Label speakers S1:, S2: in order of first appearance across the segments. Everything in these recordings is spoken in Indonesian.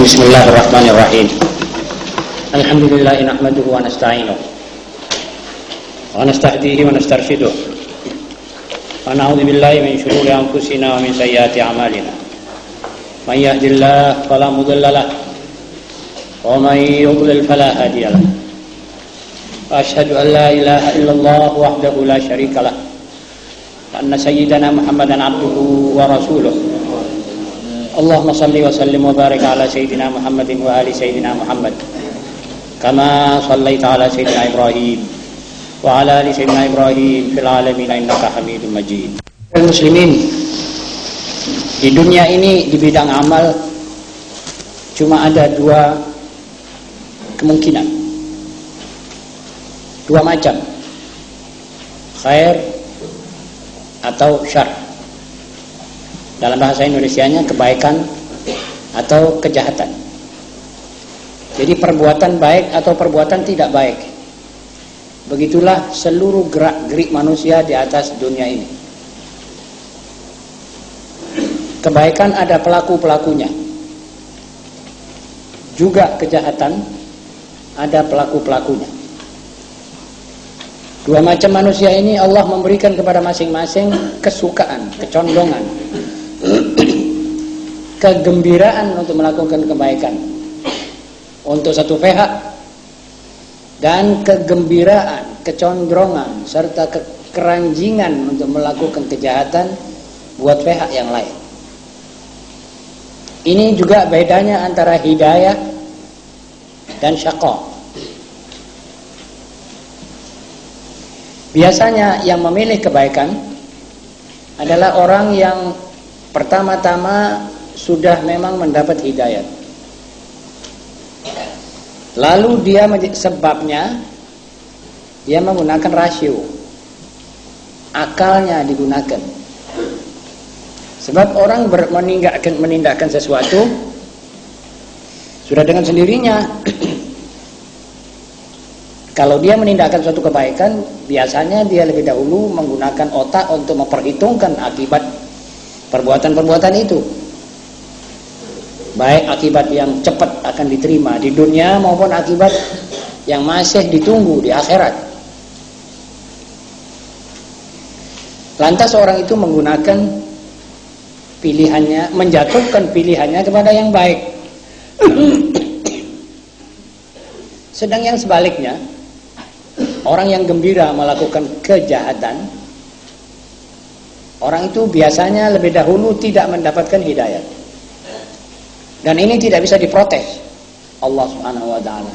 S1: Bismillahirrahmanirrahim. Alhamdulillah nahmaduhu wa nasta'inuhu wa nasta'dihi wa nastarshiduh wa na'udzu billahi min shururi anfusina wa min sayyiati a'malina. Man yahdihillahu fala mudilla lahu wa man yudlil fala hadiya lahu. Wa asyhadu an la ilaha illallah wahdahu la syarika lahu wa anna sayyidana Muhammadan abduhu wa rasuluh. Allahumma salli wa sallim wa barik ala sayyidina Muhammadin wa ali sayyidina Muhammad kama sallaita ala sayyidina Ibrahim wa ala ali sayyidina Ibrahim fil alamin innaka Hamidum Majid. Muslimin, di dunia ini di bidang amal cuma ada dua kemungkinan, dua macam, khair atau syar. Dalam bahasa Indonesianya kebaikan atau kejahatan. Jadi perbuatan baik atau perbuatan tidak baik. Begitulah seluruh gerak-gerik manusia di atas dunia ini. Kebaikan ada pelaku-pelakunya. Juga kejahatan ada pelaku-pelakunya. Dua macam manusia ini Allah memberikan kepada masing-masing kesukaan, kecondongan, kegembiraan untuk melakukan kebaikan untuk satu pihak, dan kegembiraan, kecondrongan serta keranjingan untuk melakukan kejahatan buat pihak yang lain. Ini juga bedanya antara hidayah dan syaqa. Biasanya yang memilih kebaikan adalah orang yang pertama-tama sudah memang mendapat hidayah. Lalu dia sebabnya dia menggunakan rasio, akalnya digunakan. Sebab orang menindakkan sesuatu sudah dengan sendirinya. Kalau dia menindakkan suatu kebaikan, biasanya dia lebih dahulu menggunakan otak untuk memperhitungkan akibat perbuatan-perbuatan itu. Baik akibat yang cepat akan diterima di dunia maupun akibat yang masih ditunggu di akhirat. Lantas orang itu menggunakan pilihannya, menjatuhkan pilihannya kepada yang baik. Sedang yang sebaliknya, orang yang gembira melakukan kejahatan, orang itu biasanya lebih dahulu tidak mendapatkan hidayah. Dan ini tidak bisa diprotes Allah Subhanahu wa taala.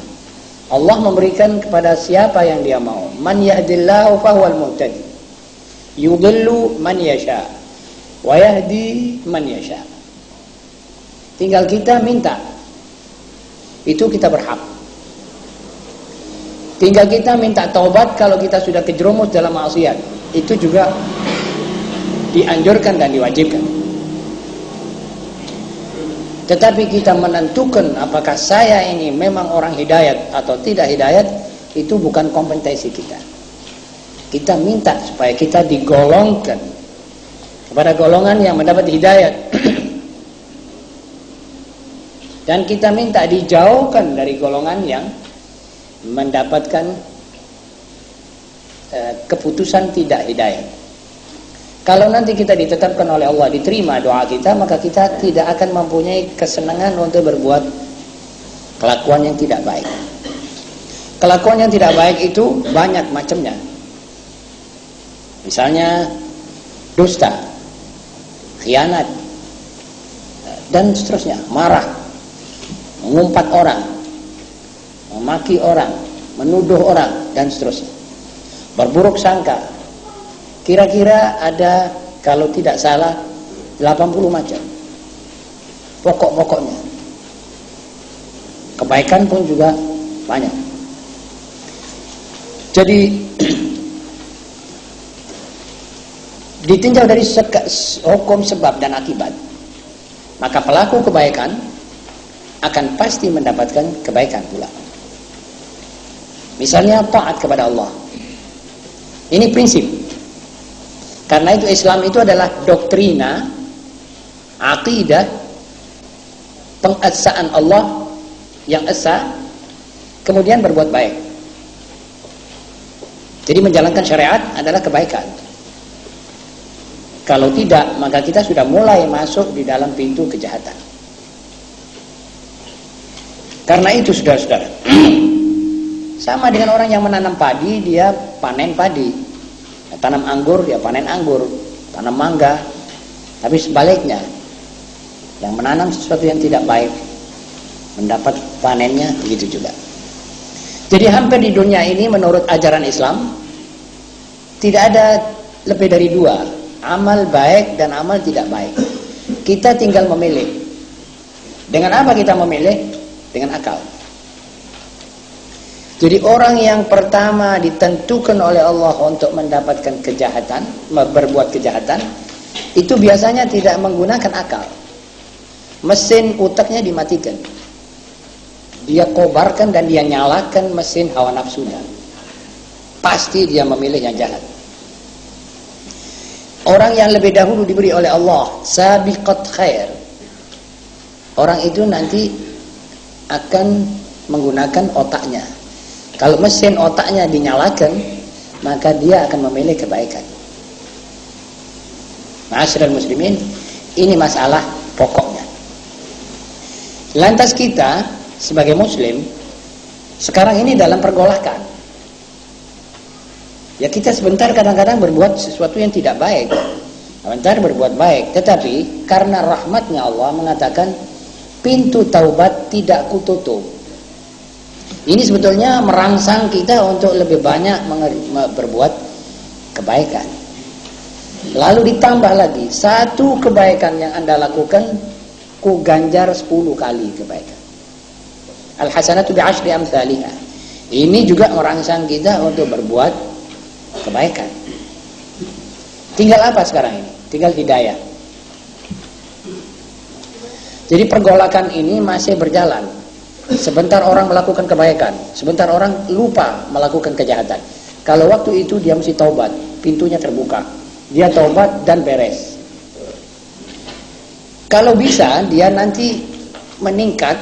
S1: Allah memberikan kepada siapa yang dia mau. Man yahdillahu fahuwal muhtadi. Yudillu man yasha wa yahdi man yasha. Tinggal kita minta. Itu kita berhak. Tinggal kita minta taubat kalau kita sudah kejerumus dalam maksiat. Itu juga dianjurkan dan diwajibkan. Tetapi kita menentukan apakah saya ini memang orang hidayat atau tidak hidayat, itu bukan kompetensi kita. Kita minta supaya kita digolongkan kepada golongan yang mendapat hidayat. Dan kita minta dijauhkan dari golongan yang mendapatkan keputusan tidak hidayat. Kalau nanti kita ditetapkan oleh Allah, diterima doa kita, maka kita tidak akan mempunyai kesenangan untuk berbuat kelakuan yang tidak baik. Kelakuan yang tidak baik itu banyak macamnya. Misalnya dusta, khianat, dan seterusnya. Marah, mengumpat orang, memaki orang, menuduh orang, dan seterusnya. Berburuk sangka. Kira-kira ada, kalau tidak salah, 80 macam pokok-pokoknya. Kebaikan pun juga banyak. Jadi ditinjau dari hukum sebab dan akibat, maka pelaku kebaikan akan pasti mendapatkan kebaikan pula. Misalnya taat kepada Allah. Ini prinsip. Karena itu Islam itu adalah doktrina, akidah pengesaan Allah yang esa, kemudian berbuat baik. Jadi menjalankan syariat adalah kebaikan. Kalau tidak, maka kita sudah mulai masuk di dalam pintu kejahatan. Karena itu saudara-saudara, sama dengan orang yang menanam padi, dia panen padi. Tanam anggur, dia panen anggur. Tanam mangga. Tapi sebaliknya, yang menanam sesuatu yang tidak baik, mendapat panennya begitu juga. Jadi hampir di dunia ini menurut ajaran Islam, tidak ada lebih dari dua, amal baik dan amal tidak baik. Kita tinggal memilih. Dengan apa kita memilih? Dengan akal. Jadi orang yang pertama ditentukan oleh Allah untuk mendapatkan kejahatan, berbuat kejahatan, itu biasanya tidak menggunakan akal. Mesin utaknya dimatikan. Dia kobarkan dan dia nyalakan mesin hawa nafsunya. Pasti dia memilih yang jahat. Orang yang lebih dahulu diberi oleh Allah sabiqat khair, orang itu nanti akan menggunakan otaknya. Kalau mesin otaknya dinyalakan, maka dia akan memilih kebaikan. Ma'asyiral muslimin, ini masalah pokoknya. Lantas kita sebagai muslim sekarang ini dalam pergolakan. Ya kita sebentar kadang-kadang berbuat sesuatu yang tidak baik, sebentar berbuat baik, tetapi karena rahmatnya Allah mengatakan pintu taubat tidak kututup. Ini sebetulnya merangsang kita untuk lebih banyak berbuat kebaikan. Lalu ditambah lagi, satu kebaikan yang Anda lakukan, ku ganjar 10 kali kebaikan. Al-hasanatu bi'ashri amsalihha. Ini juga merangsang kita untuk berbuat kebaikan. Tinggal apa sekarang ini? Tinggal hidayah. Jadi pergolakan ini masih berjalan. Sebentar orang melakukan kebaikan, sebentar orang lupa melakukan kejahatan. Kalau waktu itu dia mesti taubat, pintunya terbuka. Dia taubat dan beres. Kalau bisa dia nanti meningkat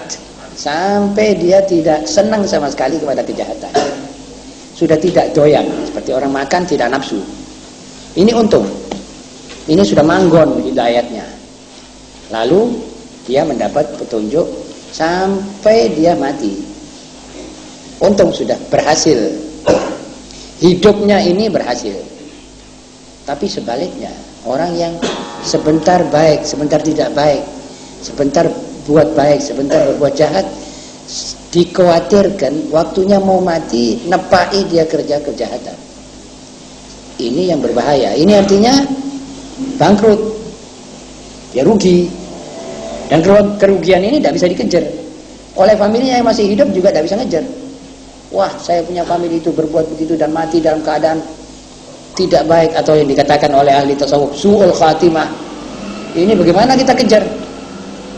S1: sampai dia tidak senang sama sekali kepada kejahatan. Sudah tidak doyan, seperti orang makan tidak nafsu. Ini untung. Ini sudah manggon hidayatnya. Lalu dia mendapat petunjuk sampai dia mati. Untung sudah berhasil. Hidupnya ini berhasil. Tapi sebaliknya, orang yang sebentar baik, sebentar tidak baik, sebentar buat baik, sebentar berbuat jahat, dikhawatirkan waktunya mau mati, nepai dia kerja kejahatan. Ini yang berbahaya. Ini artinya bangkrut. Ya rugi. Dan kerugian ini tidak bisa dikejar. Oleh familinya yang masih hidup juga tidak bisa ngejar. Wah, saya punya famili itu berbuat begitu dan mati dalam keadaan tidak baik, atau yang dikatakan oleh ahli tasawuf su'ul khatimah. Ini bagaimana kita kejar?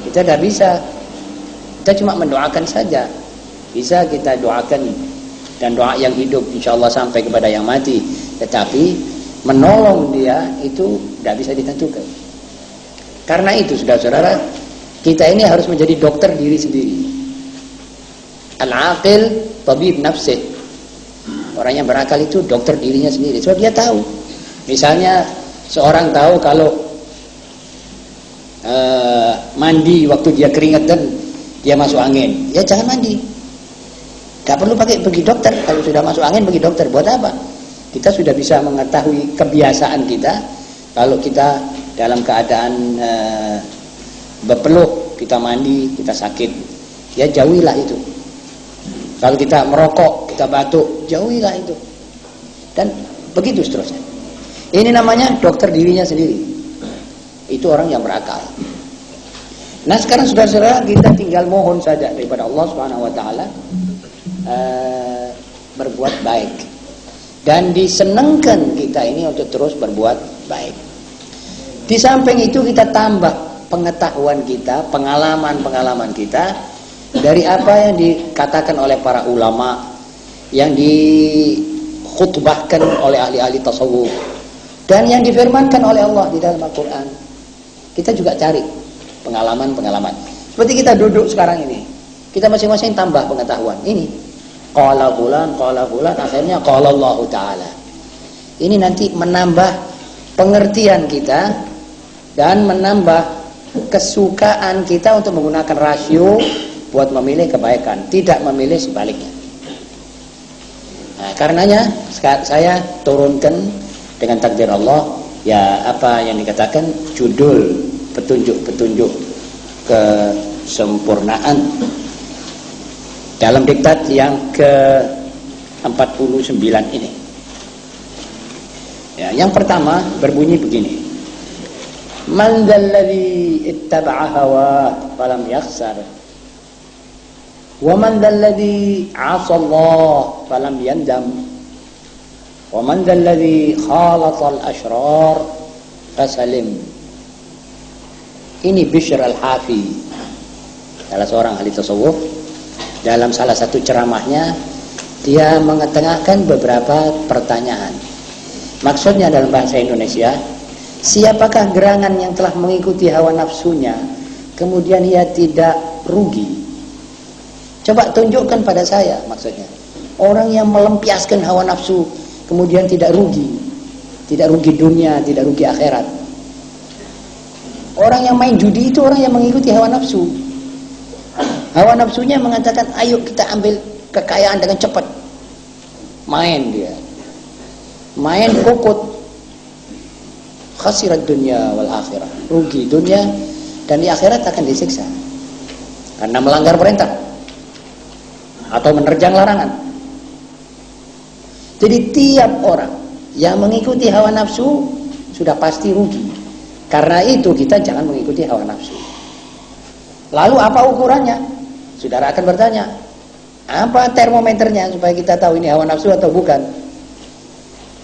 S1: Kita tidak bisa. Kita cuma mendoakan saja. Bisa kita doakan, dan doa yang hidup insyaallah sampai kepada yang mati. Tetapi menolong dia itu tidak bisa ditentukan. Karena itu saudara-saudara, kita ini harus menjadi dokter diri sendiri. Al-aqil tabib nafsih. Orang yang berakal itu dokter dirinya sendiri. Sebab dia tahu. Misalnya seorang tahu kalau mandi waktu dia keringetan dia masuk angin, ya jangan mandi. Gak perlu pergi dokter. Kalau sudah masuk angin pergi dokter. Buat apa? Kita sudah bisa mengetahui kebiasaan kita. Kalau kita dalam keadaan berpeluh, kita mandi, kita sakit, ya jauhilah itu. Kalau kita merokok, kita batuk, jauhilah itu. Dan begitu seterusnya. Ini namanya dokter dirinya sendiri. Itu orang yang berakal. Nah sekarang saudara-saudara, kita tinggal mohon saja daripada Allah Subhanahu Wa Taala berbuat baik, dan disenangkan kita ini untuk terus berbuat baik. Di samping itu kita tambah pengetahuan kita, pengalaman kita dari apa yang dikatakan oleh para ulama, yang dikhutbahkan oleh ahli-ahli tasawuf, dan yang difirmankan oleh Allah di dalam Al-Quran. Kita juga cari pengalaman-pengalaman.
S2: Seperti kita duduk sekarang ini, kita masing-masing tambah pengetahuan. Ini qala fulan, akhirnya qala Allah Ta'ala. Ini nanti menambah pengertian kita dan menambah kesukaan kita untuk menggunakan rasio buat memilih kebaikan, tidak memilih sebaliknya. Nah, karenanya saya turunkan dengan takdir Allah, ya apa yang dikatakan judul petunjuk-petunjuk kesempurnaan dalam diktat yang ke-49 ini. Ya, yang pertama berbunyi begini. Man dzalladzi ittaba'a hawa falam yakhsar wa man dzalladzi 'asa Allah falam yandam wa man dzalladzi khalata al-ashrar fasalim. Ini Bishr al-Hafi, salah seorang ahli tasawuf. Dalam salah satu ceramahnya dia mengetengahkan beberapa pertanyaan. Maksudnya dalam bahasa Indonesia, siapakah gerangan yang telah mengikuti hawa nafsunya kemudian ia tidak rugi? Coba tunjukkan pada saya maksudnya. Orang yang melampiaskan hawa nafsu kemudian tidak rugi. Tidak rugi dunia, tidak rugi akhirat. Orang yang main judi itu orang yang mengikuti hawa nafsu. Hawa nafsunya mengatakan, ayo kita ambil kekayaan dengan cepat. Main dia. Main kokot. Khasirat dunia wal akhirah. Rugi dunia dan di akhirat akan disiksa. Karena melanggar perintah. Atau menerjang larangan. Jadi tiap orang yang mengikuti hawa nafsu sudah pasti rugi. Karena itu kita jangan mengikuti hawa nafsu. Lalu apa ukurannya? Saudara akan bertanya, apa termometernya supaya kita tahu ini hawa nafsu atau bukan?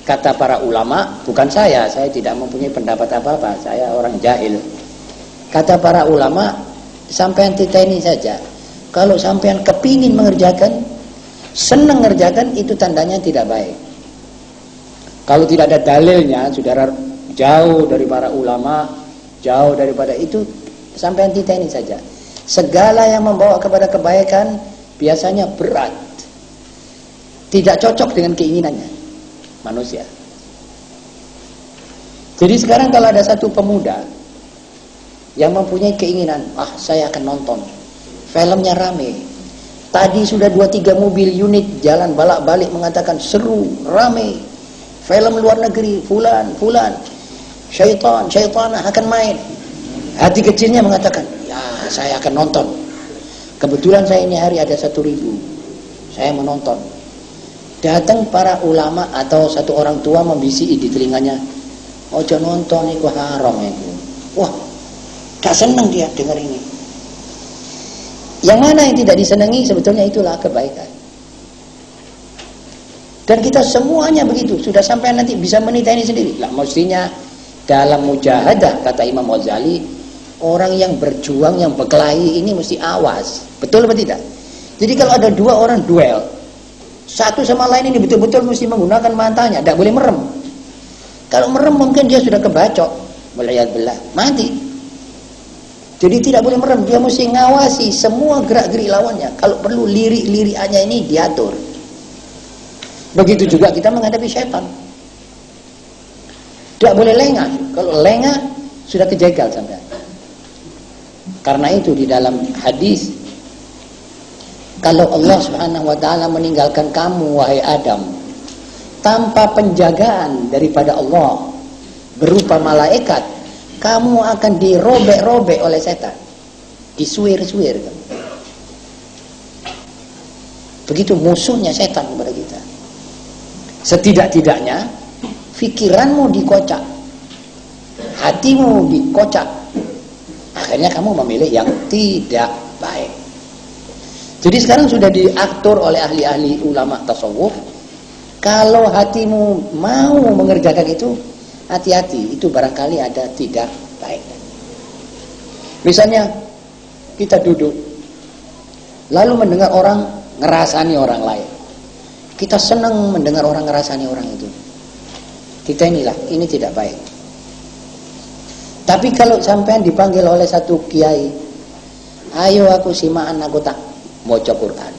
S2: Kata para ulama, bukan saya tidak mempunyai pendapat apa-apa, saya orang jahil. Kata para ulama, sampean titeni saja. Kalau sampean kepingin mengerjakan, senang mengerjakan, itu tandanya tidak baik. Kalau tidak ada dalilnya, saudara jauh dari para ulama, jauh daripada itu, sampean titeni saja. Segala yang membawa kepada kebaikan biasanya berat, tidak cocok dengan keinginannya manusia. Jadi sekarang kalau ada satu pemuda yang mempunyai keinginan, saya akan nonton filmnya rame, tadi sudah 2-3 mobil unit jalan balak-balik mengatakan seru, rame, film luar negeri, fulan syaitan akan main. Hati kecilnya mengatakan, ya saya akan nonton. Kebetulan saya ini hari ada 1.000, saya mau nonton. Datang para ulama atau satu orang tua membisiki di telinganya, ojo nonton itu haram itu. Wah, gak senang dia dengar ini. Yang mana yang tidak disenangi sebetulnya itulah kebaikan. Dan kita semuanya begitu, sudah sampai nanti bisa menita ini sendiri. Lah mestinya dalam mujahadah, kata Imam Ghazali, orang yang berjuang, yang berkelahi ini mesti awas. Betul atau tidak? Jadi kalau ada 2 orang duel, satu sama lain ini betul-betul mesti menggunakan matanya, tidak boleh merem. Kalau merem mungkin dia sudah kebacok, waliyadzubillah, mati. Jadi tidak boleh merem, dia mesti ngawasi semua gerak-gerik lawannya. Kalau perlu lirik-lirikannya ini diatur. Begitu juga kita menghadapi syaitan. Tidak boleh lengah. Kalau lengah sudah kejegal sampai. Karena itu di dalam hadis, kalau Allah Subhanahu wa taala meninggalkan kamu wahai Adam tanpa penjagaan daripada Allah berupa malaikat, kamu akan dirobek-robek oleh setan, disuir-suir. Begitu musuhnya setan kepada kita. Setidak-tidaknya pikiranmu dikocak, hatimu dikocak, akhirnya kamu memilih yang tidak baik. Jadi sekarang sudah diatur oleh ahli-ahli ulama tasawuf, kalau hatimu mau mengerjakan itu, hati-hati, itu barangkali ada tidak baik. Misalnya kita duduk, lalu mendengar orang ngerasani orang lain, kita senang mendengar orang ngerasani orang itu, kita ini tidak baik. Tapi kalau sampean dipanggil oleh satu kiai, Ayo aku simaan, aku tak maca Quran.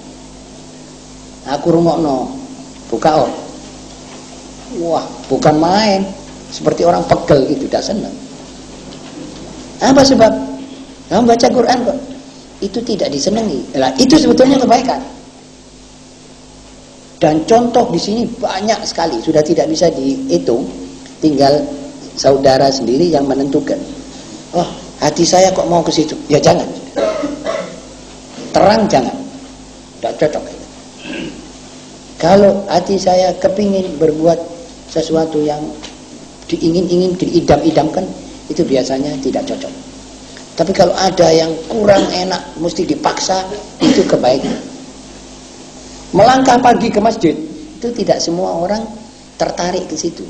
S2: Aku rungokno, buka oh. Wah, bukan main. Seperti orang pegel gitu, tidak senang. Apa sebab? Kamu baca Quran kok itu tidak disenangi. Nah, itu sebetulnya kebaikan. Dan contoh di sini banyak sekali, sudah tidak bisa dihitung. Tinggal saudara sendiri yang menentukan. Oh, hati saya kok mau ke situ? Ya jangan. Terang jangan. Tidak cocok. Kalau hati saya kepingin berbuat sesuatu yang diingin-ingin, diidam-idamkan, itu biasanya tidak cocok. Tapi kalau ada yang kurang enak, mesti dipaksa, itu kebaikan. Melangkah pagi ke masjid, itu tidak semua orang tertarik ke situ.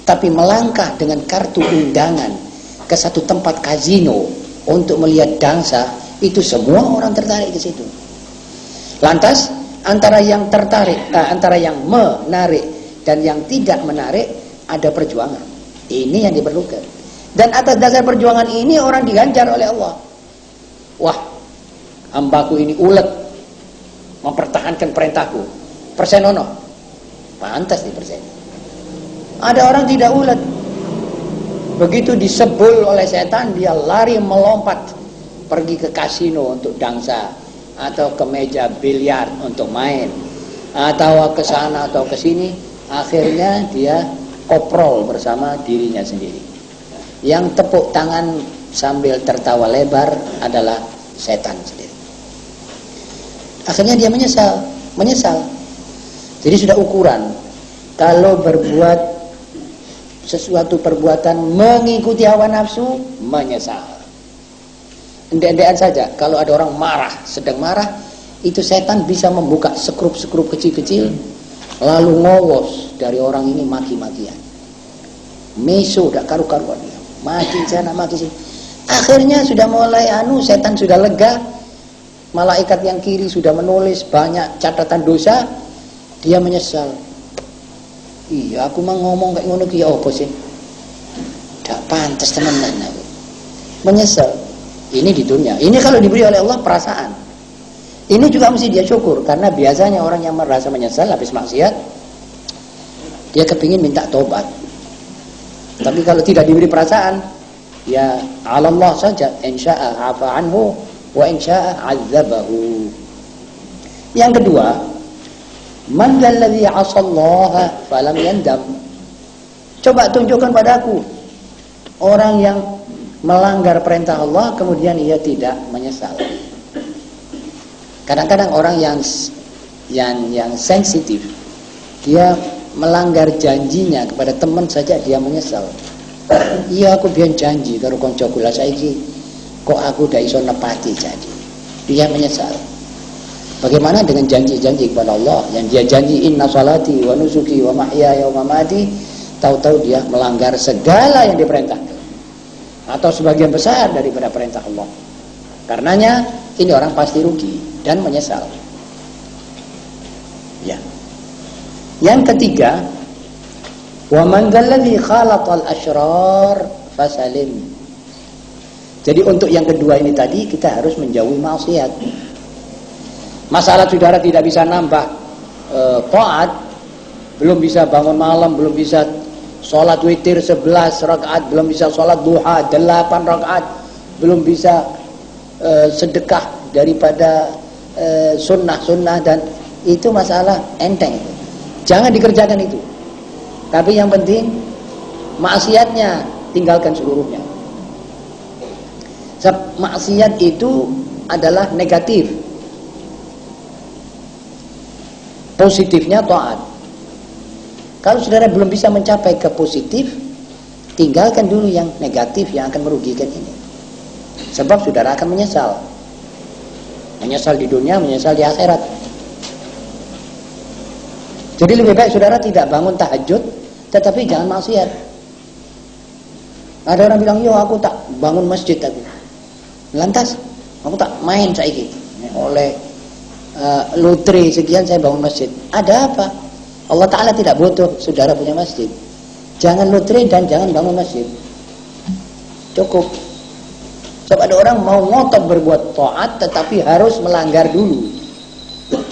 S2: Tapi melangkah dengan kartu undangan ke satu tempat kasino untuk melihat dansa, itu semua orang tertarik ke situ. Lantas antara yang tertarik, antara yang menarik dan yang tidak menarik ada perjuangan. Ini yang diperlukan. Dan atas dasar perjuangan ini orang diganjar oleh Allah. Wah, hambaku ini ulet mempertahankan perintahku. Persenono, pantas dipersen. Ada orang tidak ulet. Begitu disebul oleh setan, dia lari melompat pergi ke kasino untuk dansa, atau ke meja biliar untuk main, atau ke sana atau ke sini. Akhirnya dia koprol bersama dirinya sendiri. Yang tepuk tangan sambil tertawa lebar adalah setan sendiri. Akhirnya dia menyesal. Jadi sudah ukuran. Kalau berbuat sesuatu perbuatan mengikuti hawa nafsu, menyesal. Endek-endekan saja. Kalau ada orang marah, sedang marah, itu setan bisa membuka sekrup-sekrup kecil-kecil, lalu ngowos dari orang ini maki-makian. Meso, tidak karu-karuan dia. Maki sana, maki sini. Akhirnya sudah mulai setan sudah lega. Malaikat yang kiri sudah menulis banyak catatan dosa. Dia menyesal. Iya, aku mau ngomong kayak ngono ki apa sih? Tidak pantas teman-teman aku. Menyesal. Ini di dunia. Ini kalau diberi oleh Allah perasaan. Ini juga mesti dia syukur, karena biasanya orang yang merasa menyesal habis maksiat, dia kepingin minta tobat. Tapi kalau tidak diberi perasaan, ya Allah saja, insya'a afa anhu wa insya'a azabahu. Yang kedua, man alladhi 'asallaha falam yandam. Coba tunjukkan padaku orang yang melanggar perintah Allah kemudian ia tidak menyesal. Kadang-kadang orang yang sensitif, dia melanggar janjinya kepada teman saja dia menyesal. Iya, aku biyen janji karo kancaku lah saiki kok aku ndak iso nepati janji. Dia menyesal. Bagaimana dengan janji-janji kepada Allah yang dia janji inna salati wa nusuki wa mahyaya wa mamati, tahu-tahu dia melanggar segala yang diperintahkan atau sebagian besar daripada perintah Allah. Karenanya ini orang pasti rugi dan menyesal. Ya. Yang ketiga, wa man alladhi khalatal asyrar fasalim. Jadi untuk yang kedua ini tadi kita harus menjauhi maksiat. Masalah saudara tidak bisa nambah taat, belum bisa bangun malam, belum bisa sholat witir 11 rakaat, belum bisa sholat duha 8 rakaat, belum bisa sedekah daripada sunnah-sunnah, dan itu masalah enteng. Jangan dikerjakan itu. Tapi yang penting maksiatnya tinggalkan seluruhnya. Sebab maksiat itu adalah negatif. Positifnya taat. Kalau saudara belum bisa mencapai ke positif, tinggalkan dulu yang negatif yang akan merugikan ini. Sebab saudara akan menyesal. Menyesal di dunia, menyesal di akhirat. Jadi lebih baik saudara tidak bangun tahajud, tetapi jangan maksiat. Ada orang bilang, yo aku tak bangun masjid aku. Lantas, aku tak main saiki. Oleh lotre sekian saya bangun masjid. Ada apa? Allah Ta'ala tidak butuh saudara punya masjid. Jangan lotre dan jangan bangun masjid. Cukup. Sebab ada orang mau ngotot berbuat taat tetapi harus melanggar dulu.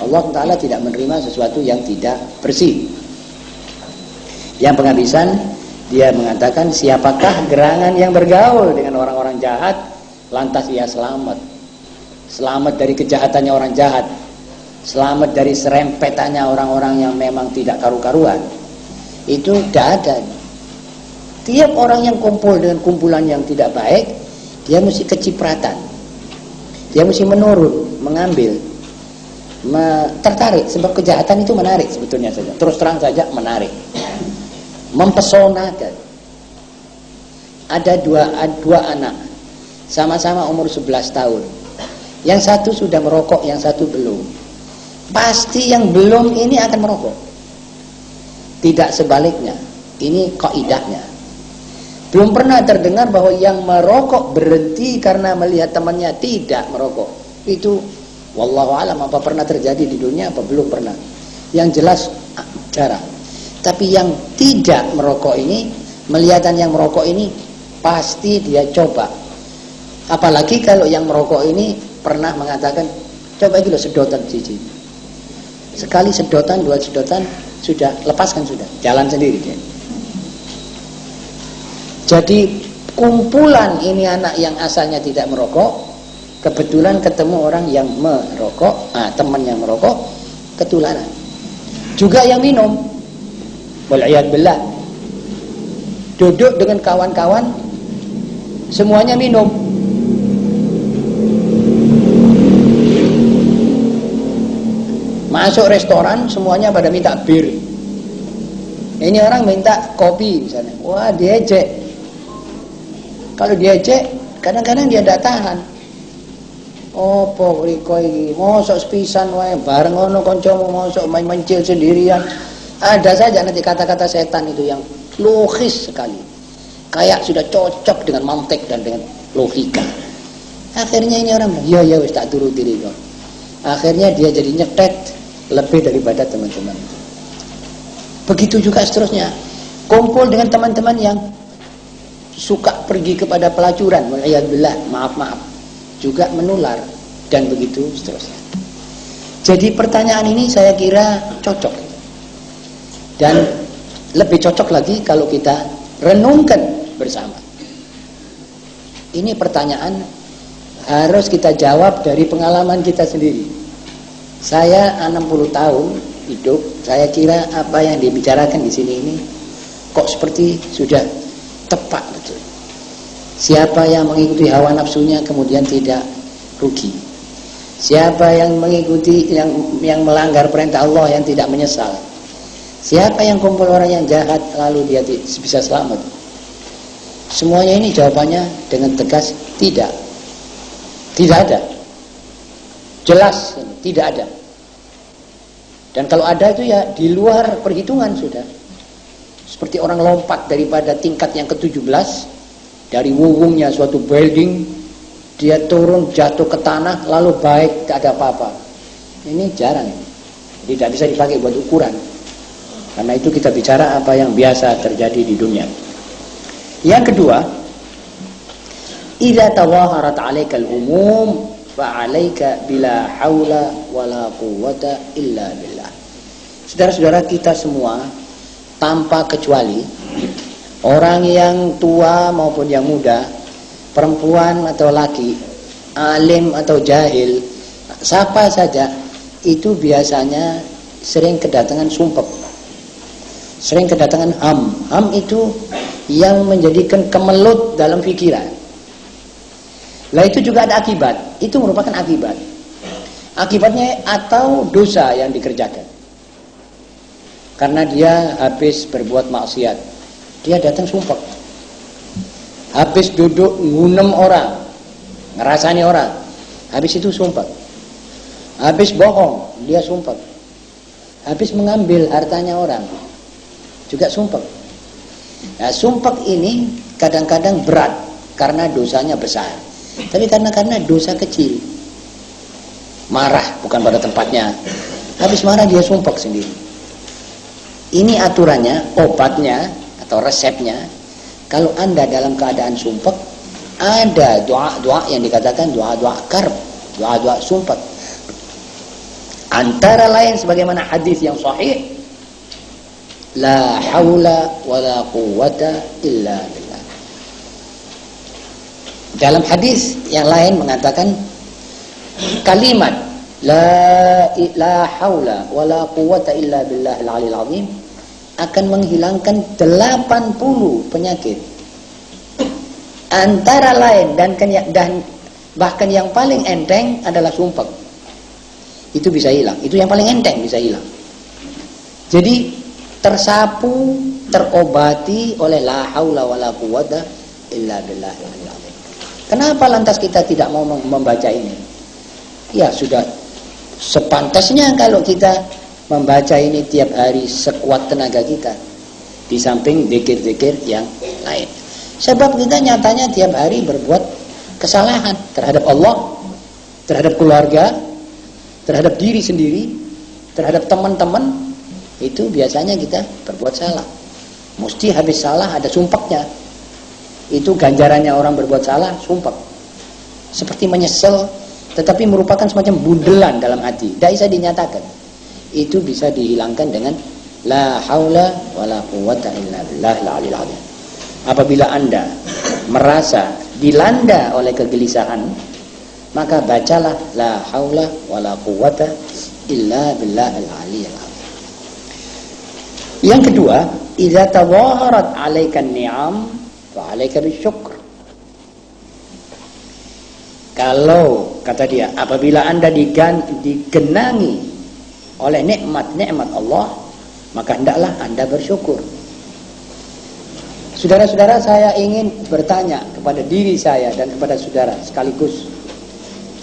S2: Allah Ta'ala tidak menerima sesuatu yang tidak bersih. Yang penghabisan, dia mengatakan, siapakah gerangan yang bergaul dengan orang-orang jahat, lantas ia selamat. Selamat dari kejahatannya orang jahat, selamat dari serempetannya orang-orang yang memang tidak karu-karuan. Itu tidak ada. Tiap orang yang kumpul dengan kumpulan yang tidak baik, dia mesti kecipratan, dia mesti menurun, mengambil, tertarik. Sebab kejahatan itu menarik sebetulnya saja. Terus terang saja menarik, mempesonakan. Ada dua anak, sama-sama umur 11 tahun. Yang satu sudah merokok, yang satu belum. Pasti yang belum ini akan merokok. Tidak sebaliknya. Ini kaidahnya. Belum pernah terdengar bahwa yang merokok berhenti karena melihat temannya tidak merokok. Itu wallahu alam, apa pernah terjadi di dunia, apa belum pernah. Yang jelas jarang. Tapi yang tidak merokok ini, melihat yang merokok ini pasti dia coba. Apalagi kalau yang merokok ini pernah mengatakan, coba ini loh sedotan cici. Sekali sedotan, dua sedotan, sudah lepaskan, sudah jalan sendiri dia. Jadi kumpulan ini anak yang asalnya tidak merokok, kebetulan ketemu orang yang merokok, teman yang merokok, ketularan. Juga yang minum, wal'iyadbillah, duduk dengan kawan-kawan, semuanya minum. Masuk restoran, semuanya pada minta bir. Ini orang minta kopi misalnya, wah diejek. Kalau diejek, kadang-kadang dia tidak tahan. Opo riko iki, mosok sepisan wae bareng ngono kancamu mosok main mencil sendirian. Ada saja nanti kata-kata setan itu yang logis sekali. Kayak sudah cocok dengan mantek dan dengan logika. Akhirnya ini orang bilang, ya wis tak turuti riko. Akhirnya dia jadi nyetet lebih daripada teman-teman. Begitu juga seterusnya. Kumpul dengan teman-teman yang suka pergi kepada pelacuran, wal'iyadbillah, maaf-maaf, juga menular, dan begitu seterusnya. Jadi pertanyaan ini saya kira cocok, dan lebih cocok lagi kalau kita renungkan bersama. Ini pertanyaan harus kita jawab dari pengalaman kita sendiri. Saya 60 tahun hidup, saya kira apa yang dibicarakan di sini ini kok seperti sudah tepat betul. Siapa yang mengikuti hawa nafsunya kemudian tidak rugi. Siapa yang mengikuti yang melanggar perintah Allah yang tidak menyesal. Siapa yang kumpul orang yang jahat lalu dia bisa selamat. Semuanya ini jawabannya dengan tegas tidak. Tidak ada. Jelas tidak ada. Dan kalau ada itu ya di luar perhitungan sudah. Seperti orang lompat daripada tingkat yang ke-17, dari wuwungnya suatu building, dia turun jatuh ke tanah lalu baik, tak ada apa-apa. Ini jarang. Tidak bisa dipakai buat ukuran. Karena itu kita bicara apa yang biasa terjadi di dunia. Yang kedua, idza tawaharat 'alaikal umum fa 'alaika bila haula wala quwwata illa billah. Saudara-saudara kita semua tanpa kecuali, orang yang tua maupun yang muda, perempuan atau laki, alim atau jahil, siapa saja itu biasanya sering kedatangan sumpek, sering kedatangan ham. Ham itu yang menjadikan kemelut dalam pikiran. Lah itu juga ada akibat. Itu merupakan akibat. Akibatnya atau dosa yang dikerjakan. Karena dia habis berbuat maksiat, dia datang sumpek. Habis duduk ngunem orang, ngerasani orang, habis itu sumpek. Habis bohong, dia sumpek. Habis mengambil hartanya orang, juga sumpek. Nah, sumpek ini kadang-kadang berat karena dosanya besar. Tapi karena dosa kecil, marah bukan pada tempatnya, habis marah dia sumpek sendiri. Ini aturannya, obatnya atau resepnya. Kalau Anda dalam keadaan sumpek, Ada doa-doa yang dikatakan doa-doa karb, doa-doa sumpah. Antara lain sebagaimana hadis yang sahih, la haula wala quwwata illa billah. Dalam hadis yang lain mengatakan kalimat la haula wala quwwata illa billahil aliyil azim akan menghilangkan 80 penyakit. Antara lain dan bahkan yang paling enteng adalah sumpah. Itu bisa hilang. Itu yang paling enteng bisa hilang. Jadi tersapu, terobati oleh la haula wala quwwata illa billahil aliyil azim. Kenapa lantas kita tidak mau membaca ini? Ya sudah sepantasnya kalau kita membaca ini tiap hari sekuat tenaga kita, di samping zikir-zikir yang lain. Sebab kita nyatanya tiap hari berbuat kesalahan terhadap Allah, terhadap keluarga, terhadap diri sendiri, terhadap teman-teman. Itu biasanya kita berbuat salah. Mesti habis salah ada sumpahnya. Itu ganjarannya orang berbuat salah, sumpah. Seperti menyesal, tetapi merupakan semacam bundelan dalam hati. Tidak bisa dinyatakan. Itu bisa dihilangkan dengan la haula wala quwwata illa billahil aliyil azim. Apabila Anda merasa dilanda oleh kegelisahan, maka bacalah la haula wala quwwata illa billahil aliyil azim. Yang kedua, idza tawaharat 'alaikan ni'am wa 'alaika bisyukr. Kalau kata dia, apabila Anda digenangi oleh nikmat-nikmat Allah, maka hendaklah Anda bersyukur. Saudara-saudara, saya ingin bertanya kepada diri saya dan kepada saudara sekaligus.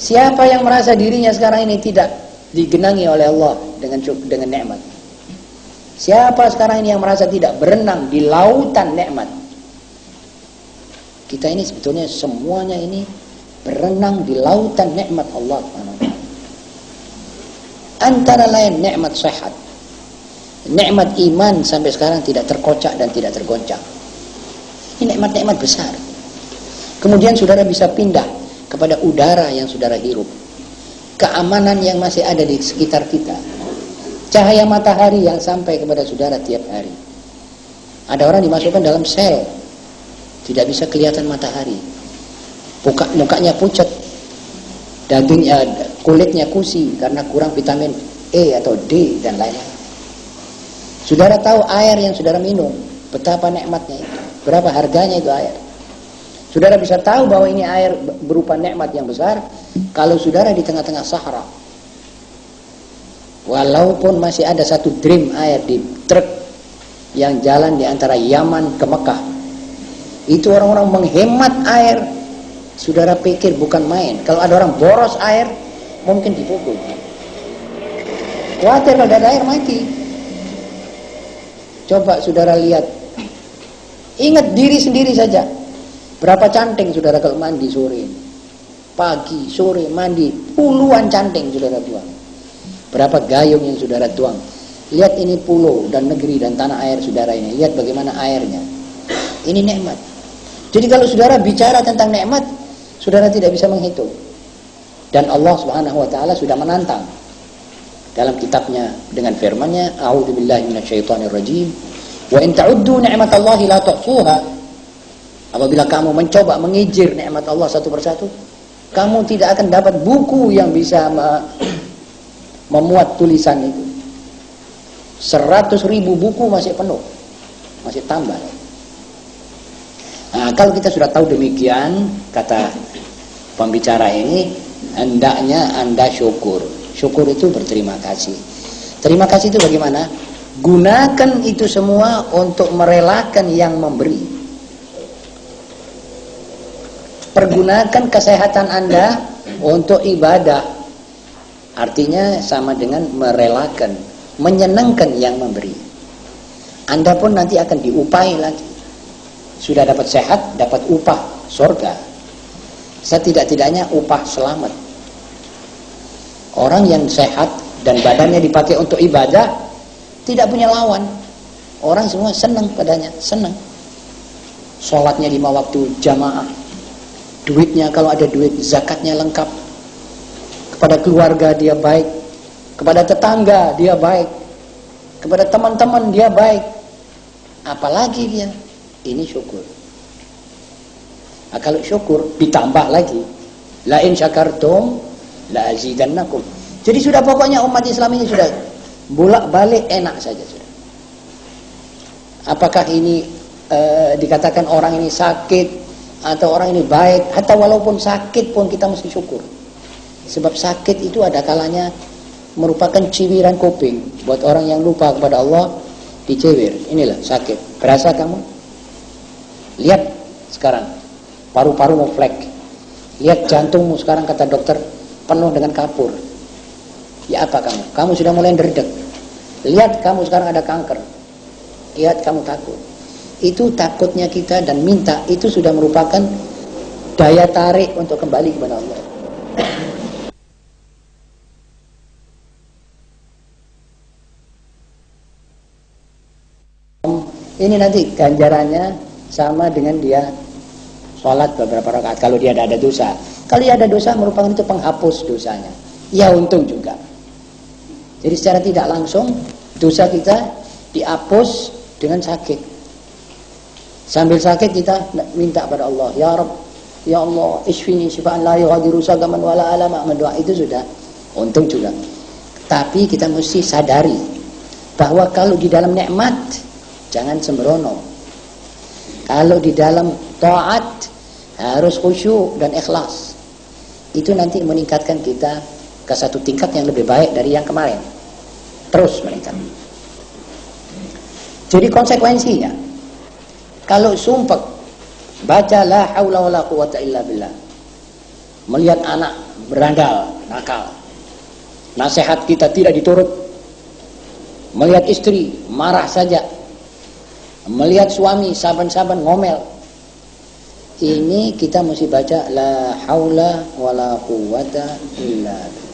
S2: Siapa yang merasa dirinya sekarang ini tidak digenangi oleh Allah dengan nikmat? Siapa sekarang ini yang merasa tidak berenang di lautan nikmat? Kita ini sebetulnya semuanya ini berenang di lautan nikmat Allah SWT. Antara lain nikmat sehat, nikmat iman sampai sekarang tidak terkocak dan tidak tergoncang. Ini nikmat-nikmat besar. Kemudian saudara bisa pindah kepada udara yang saudara hirup, keamanan yang masih ada di sekitar kita, cahaya matahari yang sampai kepada saudara tiap hari. Ada orang dimasukkan dalam sel, tidak bisa kelihatan matahari, mukanya pucat, dagingnya, kulitnya kusi karena kurang vitamin E atau D dan lain-lain. Saudara tahu air yang saudara minum, betapa nikmatnya itu, berapa harganya itu air. Saudara bisa tahu bahwa ini air berupa nikmat yang besar kalau saudara di tengah-tengah Sahara. Walaupun masih ada satu drim air di truk yang jalan di antara Yaman ke Mekah, itu orang-orang menghemat air. Saudara pikir bukan main. Kalau ada orang boros air, mungkin dipukul. Khawatir kalau ada air mati. Coba saudara lihat, ingat diri sendiri saja. Berapa canting saudara kalau mandi sore, pagi, sore mandi, puluhan canting saudara buang. Berapa gayung yang saudara tuang. Lihat ini pulau dan negeri dan tanah air saudara ini. Lihat bagaimana airnya. Ini nikmat. Jadi kalau saudara bicara tentang nikmat, saudara tidak bisa menghitung. Dan Allah Subhanahu wa taala sudah menantang dalam kitabnya dengan firman-Nya, a'udzubillahi minasyaitonirrajim, wa in ta'uddu ni'matallahi la tuhsuha. Apabila kamu mencoba mengijir nikmat Allah satu persatu, kamu tidak akan dapat buku yang bisa memuat tulisan itu. 100.000 buku masih penuh, masih tambah. Nah, kalau kita sudah tahu demikian, kata pembicara ini, hendaknya Anda syukur. Syukur itu berterima kasih. Terima kasih itu bagaimana? Gunakan itu semua untuk merelakan yang memberi. Pergunakan kesehatan Anda untuk ibadah. Artinya sama dengan merelakan, menyenangkan yang memberi. Anda pun nanti akan diupahi lagi. Sudah dapat sehat, dapat upah surga. Setidak-tidaknya upah selamat. Orang yang sehat dan badannya dipakai untuk ibadah tidak punya lawan. Orang semua senang padanya, senang. Sholatnya 5 waktu jamaah, duitnya, kalau ada duit zakatnya lengkap, kepada keluarga dia baik, kepada tetangga dia baik, kepada teman-teman dia baik, apalagi dia ini syukur. Nah, kalau syukur ditambah lagi, la in syakartum la azidannakum. Jadi sudah pokoknya umat Islam ini sudah bolak-balik enak saja sudah. Apakah ini dikatakan orang ini sakit atau orang ini baik, atau walaupun sakit pun kita mesti syukur. Sebab sakit itu ada kalanya merupakan ciwiran kuping buat orang yang lupa kepada Allah, dicewir. Inilah sakit. Berasa kamu? Lihat sekarang paru-paru mau flek. Lihat jantungmu sekarang, kata dokter, penuh dengan kapur. Ya apa kamu? Kamu sudah mulai derdek. Lihat kamu sekarang ada kanker. Lihat kamu takut. Itu takutnya kita dan minta, itu sudah merupakan daya tarik untuk kembali kepada Allah. Ini nanti ganjarannya sama dengan dia sholat beberapa rakaat kalau dia ada dosa. Kalau dia ada dosa merupakan itu penghapus dosanya. Ya untung juga. Jadi secara tidak langsung dosa kita dihapus dengan sakit. Sambil sakit kita minta pada Allah, ya Rabb, ya Allah, isfini syifaan la yughadiru saqaman wala alama. Mendoa itu sudah untung juga. Tapi kita mesti sadari bahwa kalau di dalam nikmat jangan sembrono. Kalau di dalam taat harus khusyuk dan ikhlas. Itu nanti meningkatkan kita ke satu tingkat yang lebih baik dari yang kemarin. Terus meningkat. Jadi konsekuensinya, kalau sumpah baca la haula wala quwata illa billah, melihat anak berandal, nakal, nasihat kita tidak diturut, melihat istri marah saja, melihat suami saban-saban ngomel, ini kita mesti baca la haula wala quwata illa billah.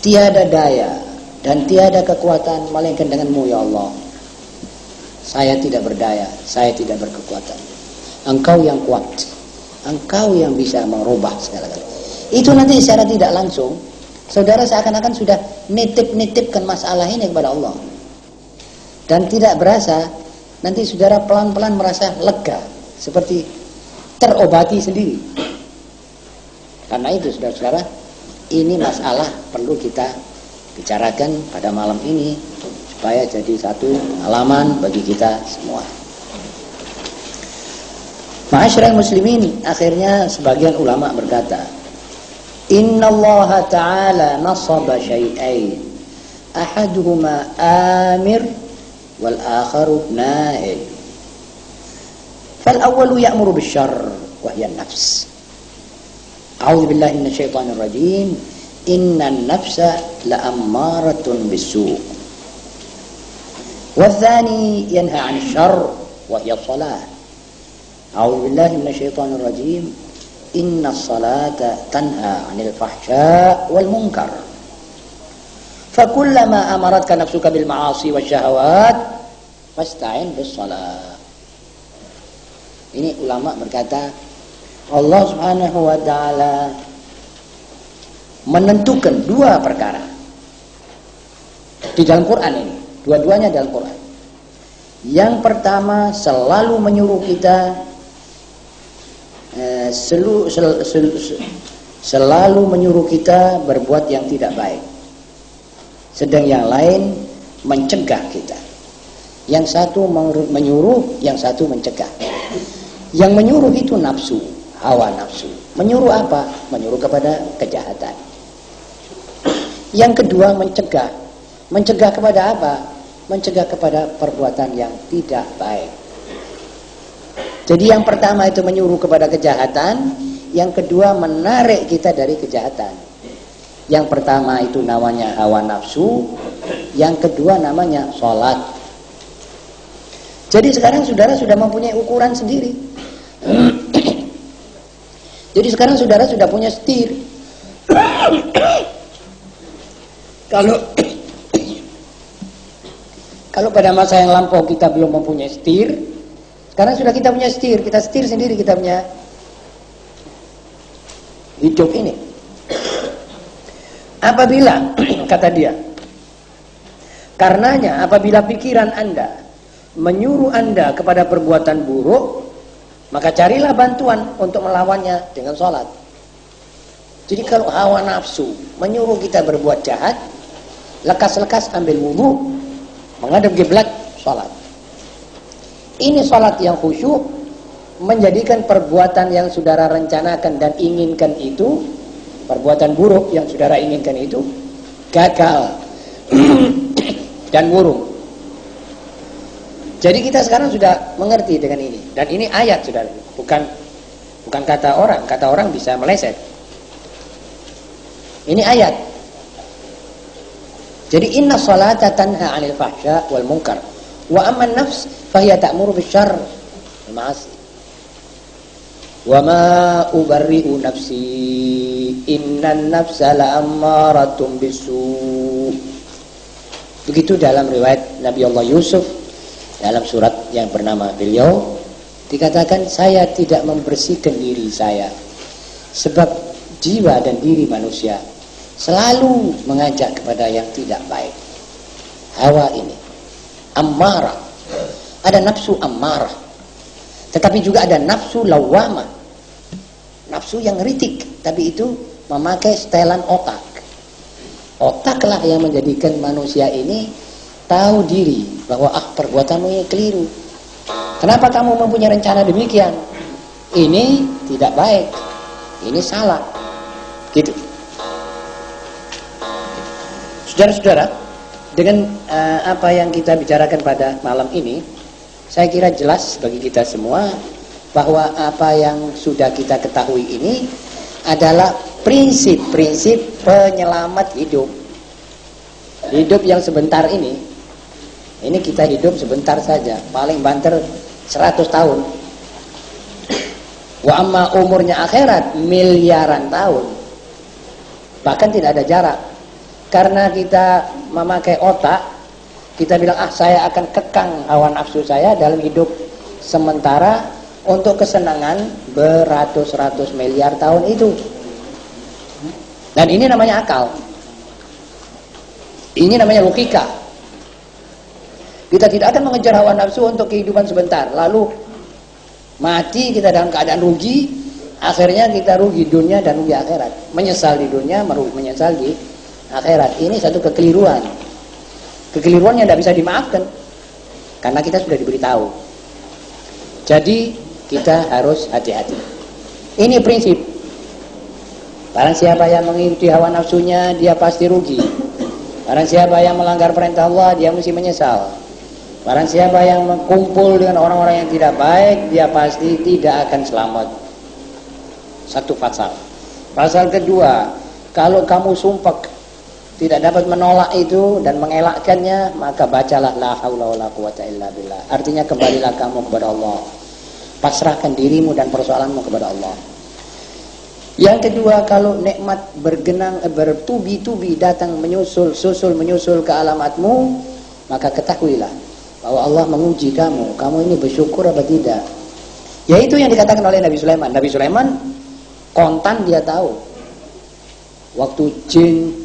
S2: Tiada daya dan tiada kekuatan melainkan denganmu ya Allah. Saya tidak berdaya, saya tidak berkekuatan. Engkau yang kuat, Engkau yang bisa merubah segala-galanya. Itu nanti secara tidak langsung saudara seakan-akan sudah nitip-nitipkan masalah ini kepada Allah. Dan tidak berasa nanti saudara pelan-pelan merasa lega, seperti terobati sendiri. Karena itu saudara-saudara, ini masalah perlu kita bicarakan pada malam ini supaya jadi satu pengalaman bagi kita semua. Ma'asyiral muslimin, akhirnya sebagian ulama berkata, Innallaha ta'ala nasaba syai'ain, ahaduhuma amir wal akharu nahi. Fal awwalu ya'muru bisyarr wa hiya an-nafs. A'udzu billahi minasyaitonir rajim. Innan nafsa la'ammaratun bis-su'. والثاني ينهى عن الشر وهي الصلاة. أعوذ بالله من الشيطان الرجيم. إن الصلاة تنهى عن الفحشاء والمنكر. فكلما أمرتك نفسك بالمعاصي والشهوات فاستعن بالصلاة. Ini ulama berkata, Allah Subhanahu wa taala menentukan dua perkara di dalam Quran ini. Dua-duanya dalam Quran. Yang pertama selalu menyuruh kita selalu menyuruh kita berbuat yang tidak baik. Sedang yang lain mencegah kita. Yang satu menyuruh, yang satu mencegah. Yang menyuruh itu nafsu, hawa nafsu. Menyuruh apa? Menyuruh kepada kejahatan. Yang kedua mencegah. Mencegah kepada apa? Mencegah kepada perbuatan yang tidak baik. Jadi yang pertama itu menyuruh kepada kejahatan, yang kedua menarik kita dari kejahatan. Yang pertama itu namanya hawa nafsu, yang kedua namanya sholat. Jadi sekarang saudara sudah mempunyai ukuran sendiri. Jadi sekarang saudara sudah punya setir. Kalau pada masa yang lampau kita belum mempunyai setir, sekarang sudah kita punya setir, kita setir sendiri, kita punya hidup ini. Apabila kata dia, karenanya apabila pikiran Anda menyuruh Anda kepada perbuatan buruk, maka carilah bantuan untuk melawannya dengan sholat. Jadi kalau hawa nafsu menyuruh kita berbuat jahat, lekas-lekas ambil wudu, menghadap kiblat, sholat. Ini sholat yang khusyuk, menjadikan perbuatan yang saudara rencanakan dan inginkan itu, perbuatan buruk yang saudara inginkan itu, gagal dan murung. Jadi kita sekarang sudah mengerti dengan ini. Dan ini ayat, saudara, bukan kata orang. Kata orang bisa meleset. Ini ayat. Jadi inna salata tanha 'anil fahsya wal munkar wa amma an-nafs fahiya ta'muru bisyarr wal ma'asi. Wa ma ubarri'u nafsi innan nafsa la'ammaratun bisu. Begitu dalam riwayat Nabi Allah Yusuf dalam surat yang bernama beliau dikatakan, saya tidak membersihkan diri saya sebab jiwa dan diri manusia selalu mengajak kepada yang tidak baik. Hawa ini ammarah, ada nafsu ammarah, tetapi juga ada nafsu lawamah, nafsu yang ritik, tapi itu memakai setelan otak. Otaklah yang menjadikan manusia ini tahu diri bahwa perbuatanmu ini keliru. Kenapa kamu mempunyai rencana demikian? Ini tidak baik, ini salah. Gitu. Saudara-saudara, dengan apa yang kita bicarakan pada malam ini, saya kira jelas bagi kita semua bahwa apa yang sudah kita ketahui ini adalah prinsip-prinsip penyelamat hidup. Hidup yang sebentar ini kita hidup sebentar saja, paling banter 100 tahun. Wa amma umurnya akhirat miliaran tahun. Bahkan tidak ada jarak. Karena kita memakai otak, kita bilang, saya akan kekang hawa nafsu saya dalam hidup sementara untuk kesenangan beratus-ratus miliar tahun itu. Dan ini namanya akal. Ini namanya logika. Kita tidak akan mengejar hawa nafsu untuk kehidupan sebentar, lalu mati kita dalam keadaan rugi, akhirnya kita rugi dunia dan rugi akhirat. Menyesal di dunia, menyesal di akhirat. Ini satu kekeliruan. Kekeliruan yang tidak bisa dimaafkan karena kita sudah diberitahu. Jadi kita harus hati-hati. Ini prinsip. Barang siapa yang mengikuti hawa nafsunya, dia pasti rugi. Barang siapa yang melanggar perintah Allah, dia mesti menyesal. Barang siapa yang berkumpul dengan orang-orang yang tidak baik, dia pasti tidak akan selamat. Satu pasal. Pasal kedua, kalau kamu sumpah tidak dapat menolak itu dan mengelakkannya, maka bacalah la haula wala quwata illa billah. Artinya kembalilah kamu kepada Allah. Pasrahkan dirimu dan persoalanmu kepada Allah. Yang kedua, kalau nikmat bertubi-tubi datang menyusul ke alamatmu, maka ketahuilah bahwa Allah menguji kamu. Kamu ini bersyukur apa tidak? Yaitu yang dikatakan oleh Nabi Sulaiman. Nabi Sulaiman kontan dia tahu. Waktu jin,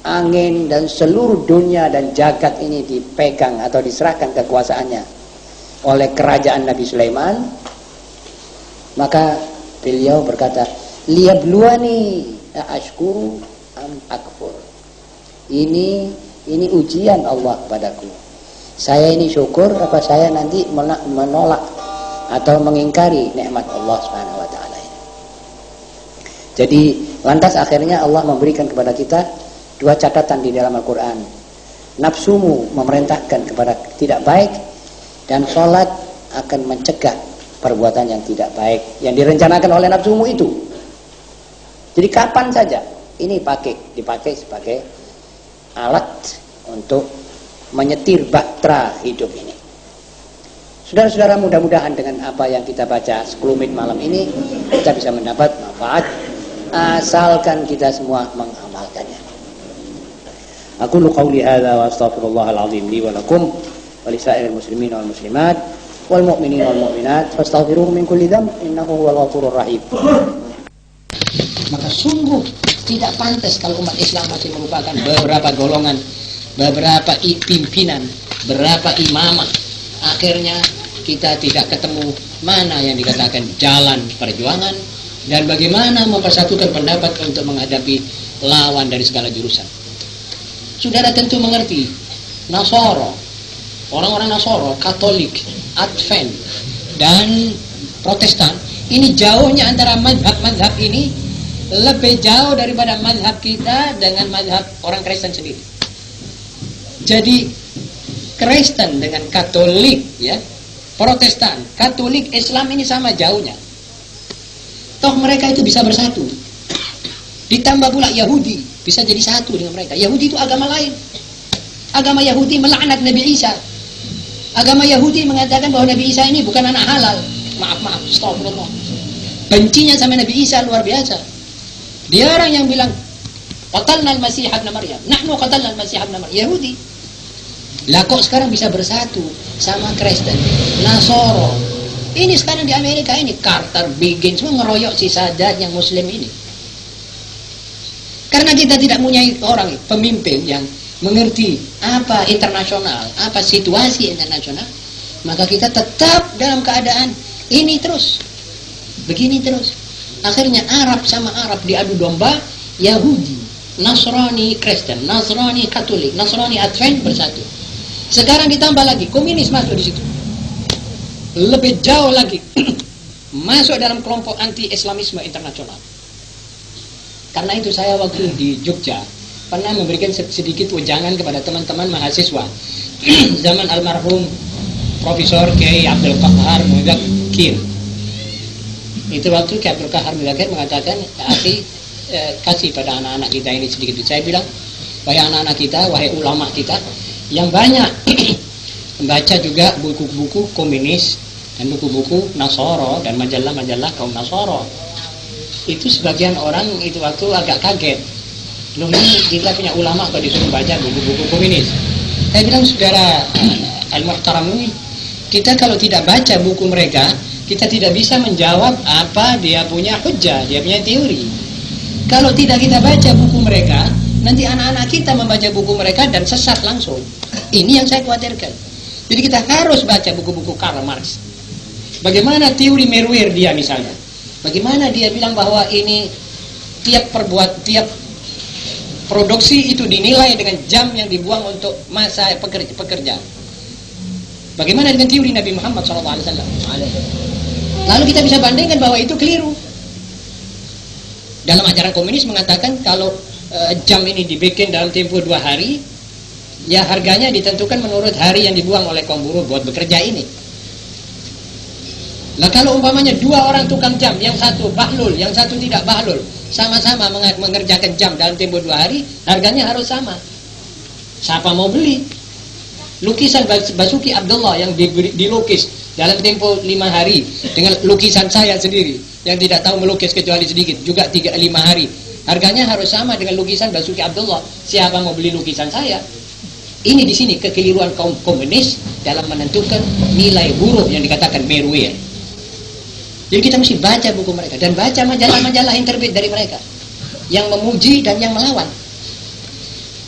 S2: angin dan seluruh dunia dan jagat ini dipegang atau diserahkan kekuasaannya oleh kerajaan Nabi Sulaiman, maka beliau berkata, liyabluwani ashkuru am akfur. Ini ujian Allah padaku. Saya ini syukur apa saya nanti menolak atau mengingkari nikmat Allah Subhanahu wa taala ini. Jadi lantas akhirnya Allah memberikan kepada kita dua catatan di dalam Al-Qur'an. Nafsumu memerintahkan kepada tidak baik, dan sholat akan mencegah perbuatan yang tidak baik yang direncanakan oleh nafsumu itu. Jadi kapan saja ini dipakai sebagai alat untuk menyetir bahtera hidup ini. Saudara-saudara, mudah-mudahan dengan apa yang kita baca 10 menit malam ini kita bisa mendapat manfaat, asalkan kita semua mengamalkannya. Aku qauli hadza wa astaghfirullahal azim li wa lakum wa lisairil muslimin wal muslimat wal mu'minin wal mu'minat fastaghfiruhu min kulli dhanb innahu huwal ghafurur rahim. Maka sungguh tidak pantas kalau umat Islam masih merupakan beberapa golongan, beberapa pimpinan, beberapa imamah. Akhirnya kita tidak ketemu mana yang dikatakan jalan perjuangan dan bagaimana mempersatukan pendapat untuk menghadapi lawan dari segala jurusan. Saudara tentu mengerti, Nasoro, orang-orang Nasoro, Katolik, Advent, dan Protestan, ini jauhnya antara madhab-madhab ini lebih jauh daripada madhab kita dengan madhab orang Kristen sendiri. Jadi Kristen dengan Katolik, ya, Protestan, Katolik, Islam ini sama jauhnya. Toh mereka itu bisa bersatu. Ditambah pula Yahudi bisa jadi satu dengan mereka. Yahudi itu agama lain. Agama Yahudi melaknat Nabi Isa. Agama Yahudi mengatakan bahwa Nabi Isa ini bukan anak halal. Maaf, astagfirullah. Bencinya sama Nabi Isa luar biasa. Dia orang yang bilang, qatalna al-Masih ibn Maryam. Nahnu qatalna al-Masih ibn Maryam. Yahudi. Lah kok sekarang bisa bersatu sama Kristen, Nasoro. Ini sekarang di Amerika ini Carter, Begin semua ngeroyok si Sadat yang Muslim ini. Karena kita tidak punya orang pemimpin yang mengerti apa internasional, apa situasi internasional, maka kita tetap dalam keadaan ini terus, begini terus. Akhirnya Arab sama Arab diadu domba, Yahudi, Nasrani, Kristen, Nasrani, Katolik, Nasrani, Advent bersatu. Sekarang ditambah lagi komunis masuk di situ, lebih jauh lagi masuk dalam kelompok anti-Islamisme internasional. Karena itu saya waktu di Jogja pernah memberikan sedikit wejangan kepada teman-teman mahasiswa zaman almarhum Profesor Kiai Abdul Qahar Muzakir. Itu waktu Kiai Abdul Qahar Muzakir mengatakan, "Akhi, kasih pada anak-anak kita ini sedikit." Saya bilang, "Wahai anak-anak kita, wahai ulama kita yang banyak membaca juga buku-buku komunis dan buku-buku Nasoro dan majalah-majalah kaum Nasoro." Itu sebagian orang itu waktu agak kaget. Loh, ini kita punya ulama kok disuruh baca buku-buku komunis. Saya bilang, saudara al-muhtaram ini, kita kalau tidak baca buku mereka, kita tidak bisa menjawab apa dia punya hujjah, dia punya teori. Kalau tidak kita baca buku mereka, nanti anak-anak kita membaca buku mereka dan sesat langsung. Ini yang saya khawatirkan. Jadi kita harus baca buku-buku Karl Marx. Bagaimana teori Merwer dia misalnya. Bagaimana dia bilang bahwa ini tiap produksi itu dinilai dengan jam yang dibuang untuk masa pekerja. Bagaimana dengan teori Nabi Muhammad SAW? Lalu kita bisa bandingkan bahwa itu keliru. Dalam ajaran komunis mengatakan kalau jam ini dibikin dalam tempo 2 hari, ya harganya ditentukan menurut hari yang dibuang oleh kaum buruh buat bekerja ini. Nah kalau umpamanya 2 orang tukang jam, yang satu bahlul, yang satu tidak bahlul, sama-sama mengerjakan jam dalam tempo 2 hari, harganya harus sama. Siapa mau beli? Lukisan Basuki Abdullah yang dilukis dalam tempo 5 hari dengan lukisan saya sendiri yang tidak tahu melukis kecuali sedikit, juga 5 hari, harganya harus sama dengan lukisan Basuki Abdullah. Siapa mau beli lukisan saya? Ini di sini kekeliruan kaum komunis dalam menentukan nilai buruh yang dikatakan Merwer. Jadi kita mesti baca buku mereka dan baca majalah-majalah yang terbit dari mereka, yang memuji dan yang melawan.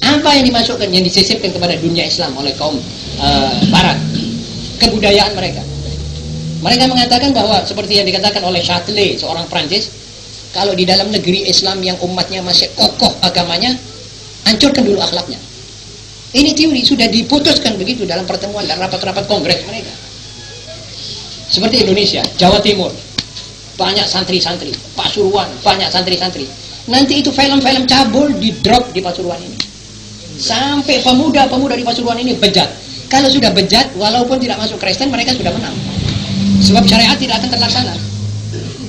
S2: Apa yang dimasukkan, yang disisipkan kepada dunia Islam oleh kaum Barat, kebudayaan mereka. Mereka mengatakan bahwa seperti yang dikatakan oleh Châtelet, seorang Prancis, kalau di dalam negeri Islam yang umatnya masih kokoh agamanya, hancurkan dulu akhlaknya. Ini teori sudah diputuskan begitu dalam pertemuan dan rapat-rapat kongres mereka. Seperti Indonesia, Jawa Timur, banyak santri-santri, Pasuruan, banyak santri-santri. Nanti itu film-film cabul di drop di Pasuruan ini. Sampai pemuda-pemuda di Pasuruan ini bejat. Kalau sudah bejat, walaupun tidak masuk Kristen, mereka sudah menang. Sebab syariat tidak akan terlaksana.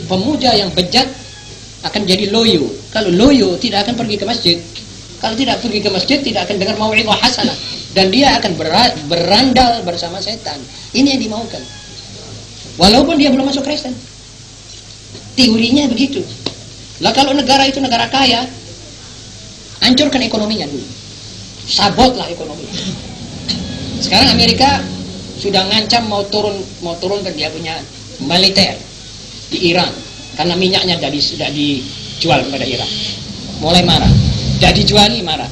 S2: Pemuda yang bejat akan jadi loyo. Kalau loyo tidak akan pergi ke masjid. Kalau tidak pergi ke masjid, tidak akan dengar mau'izah hasanah. Dan dia akan berandal bersama setan. Ini yang dimaukan. Walaupun dia belum masuk Kristen. Teorinya begitu. Lah kalau negara itu negara kaya, hancurkan ekonominya dulu. Sabotlah ekonomi. Sekarang Amerika sudah ngancam mau turunkan dia punya militer di Iran karena minyaknya sudah jual pada Irak. Mulai marah, tidak dijuali marah.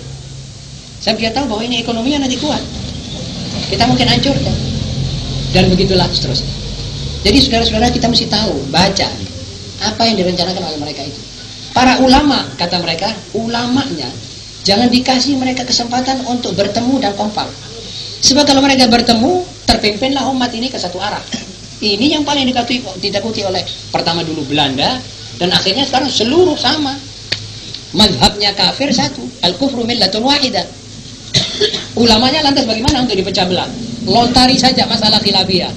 S2: Saya dia tahu bahwa ini ekonominya nanti kuat, kita mungkin hancurkan, dan begitulah seterusnya. Jadi saudara-saudara, kita mesti tahu, baca apa yang direncanakan oleh mereka itu. Para ulama, kata mereka, ulamanya jangan dikasih mereka kesempatan untuk bertemu dan kompak. Sebab kalau mereka bertemu, terpimpinlah umat ini ke satu arah. Ini yang paling ditakuti oleh pertama dulu Belanda, dan akhirnya sekarang seluruh sama. Mazhabnya kafir satu, al-kufru millatun wahidah. Ulamanya lantas bagaimana untuk dipecah belah? Lontari saja masalah khilafiyah.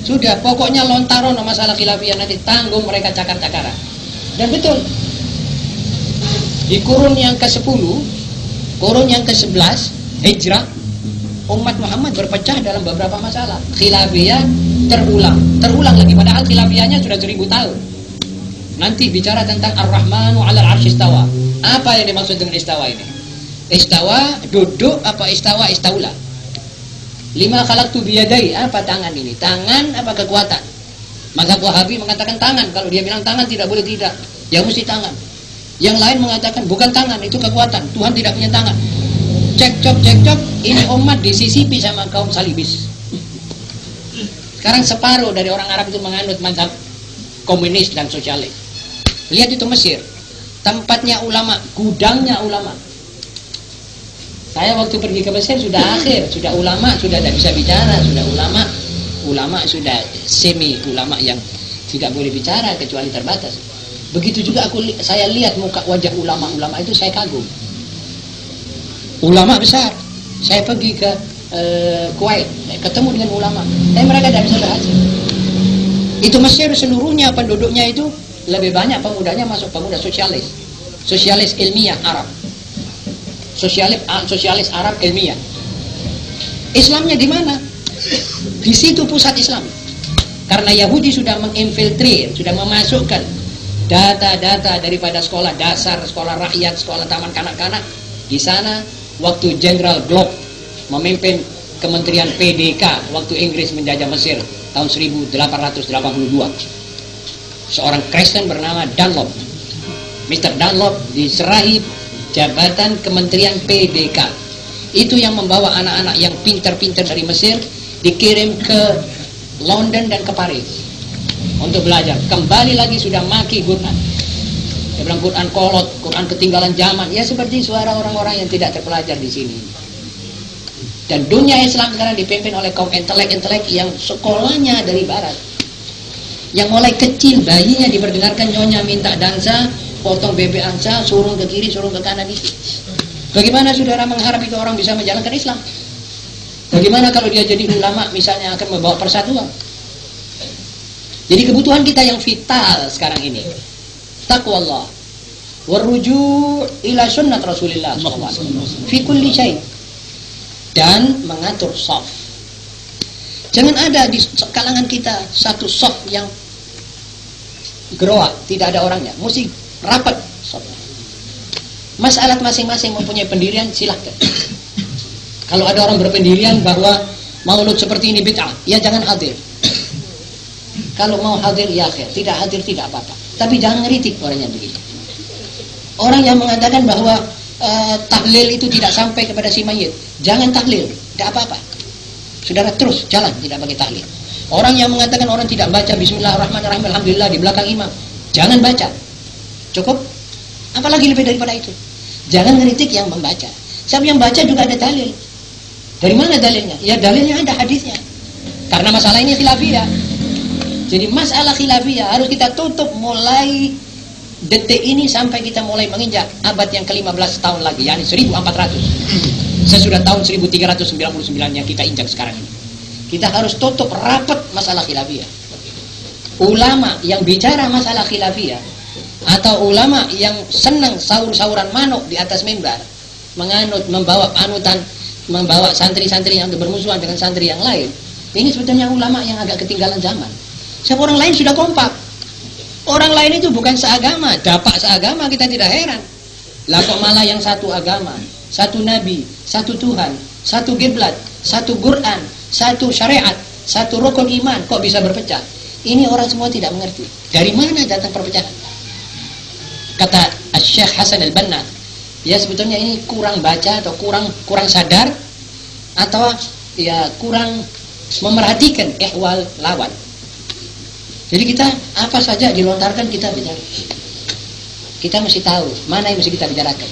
S2: Sudah, pokoknya lontaron masalah khilafiyah, nanti tanggung mereka cakar-cakaran. Dan betul, di kurun yang ke-10, kurun yang ke-11 Hijrah, umat Muhammad berpecah dalam beberapa masalah. Khilafiyah terulang lagi, padahal khilafiyahnya sudah 1000 tahun. Nanti bicara tentang Ar-Rahmanu 'alal 'arsy istawa. Apa yang dimaksud dengan istawa ini? Istawa duduk, apa istawa istaula? Lima khalaqtu biyadai, apa tangan ini? Tangan apa kekuatan? Mazhab Wahabi mengatakan tangan. Kalau dia bilang tangan tidak boleh tidak, ya mesti tangan. Yang lain mengatakan bukan tangan, itu kekuatan. Tuhan tidak punya tangan. Cekcok, ini umat disisipi sama kaum salibis. Sekarang separuh dari orang Arab itu menganut mazhab komunis dan sosialis. Lihat itu Mesir, tempatnya ulama, gudangnya ulama. Saya waktu pergi ke Mesir sudah akhir, sudah ulama, sudah tidak bisa bicara, sudah ulama sudah semi ulama yang tidak boleh bicara kecuali terbatas. Begitu juga saya lihat muka wajah ulama-ulama itu, saya kagum. Ulama besar. Saya pergi ke Kuwait, ketemu dengan ulama, tapi mereka tidak bisa berhasil. Itu Mesir seluruhnya penduduknya itu lebih banyak pemudanya masuk pemuda sosialis ilmiah Arab. Sosialis Arab ilmiah. Islamnya di mana? Di situ pusat Islam. Karena Yahudi sudah menginfiltrir, sudah memasukkan data-data daripada sekolah dasar, sekolah rakyat, sekolah taman kanak-kanak. Di sana waktu Jenderal Glock memimpin Kementerian PDK waktu Inggris menjajah Mesir tahun 1882. Seorang Kristen bernama Dunlop. Mr. Dunlop diserahi jabatan Kementerian PDK. Itu yang membawa anak-anak yang pintar-pintar dari Mesir dikirim ke London dan ke Paris untuk belajar. Kembali lagi sudah maki Quran. Dia bilang Quran kolot, Quran ketinggalan zaman. Ya seperti suara orang-orang yang tidak terpelajar di sini. Dan dunia Islam sekarang dipimpin oleh kaum intelek-intelek yang sekolahnya dari barat. Yang mulai kecil bayinya diperdengarkan nyonya minta dansa, potong bebek angsa, suruh ke kiri, suruh ke kanan itu. Bagaimana saudara mengharap itu orang bisa menjalankan Islam? Bagaimana kalau dia jadi ulama misalnya akan membawa persatuan? Jadi kebutuhan kita yang vital sekarang ini taqwallah waruju' ila sunnat Rasulillah SAW fi kulli syai', dan mengatur shaf. Jangan ada di kalangan kita satu shaf yang geroak, tidak ada orangnya. Mesti rapat shafnya. Masalah masing-masing mempunyai pendirian, silahkan. Kalau ada orang berpendirian bahwa maulud seperti ini bid'ah, ya jangan hadir. Kalau mau hadir ya akhir, tidak hadir tidak apa-apa. Tapi jangan ngeritik orang yang begitu. Orang yang mengatakan bahwa tahlil itu tidak sampai kepada si mayit, jangan tahlil, tidak apa-apa. Saudara terus jalan, tidak pakai tahlil. Orang yang mengatakan orang tidak baca Bismillahirrahmanirrahim, Alhamdulillah di belakang imam, jangan baca. Cukup? Apalagi lebih daripada itu. Jangan ngeritik yang membaca. Siapa yang baca juga ada dalil. Dari mana dalilnya? Ya dalilnya ada hadisnya. Karena masalah ini khilafiyah. Jadi masalah khilafiyah harus kita tutup mulai detik ini sampai kita mulai menginjak abad yang ke-15 tahun lagi, yakni 1400. Sesudah tahun 1399 yang kita injak sekarang ini. Kita harus tutup rapat masalah khilafiyah. Ulama yang bicara masalah khilafiyah atau ulama yang senang sahur-sahuran manuk di atas mimbar, menganut, membawa santri-santri yang bermusuhan dengan santri yang lain. Ini sebetulnya ulama yang agak ketinggalan zaman. Siapa orang lain sudah kompak. Orang lain itu bukan seagama, dapak seagama kita tidak heran. Lah kok malah yang satu agama, satu nabi, satu Tuhan, satu kiblat, satu Quran, satu syariat, satu rukun iman kok bisa berpecah? Ini orang semua tidak mengerti. Dari mana datang perpecahan? Kata Syekh Hasan al-Banna, ya sebetulnya ini kurang baca atau kurang sadar atau ya kurang memerhatikan ihwal lawan. Jadi kita apa saja dilontarkan kita bicara. Kita mesti tahu mana yang mesti kita bicarakan.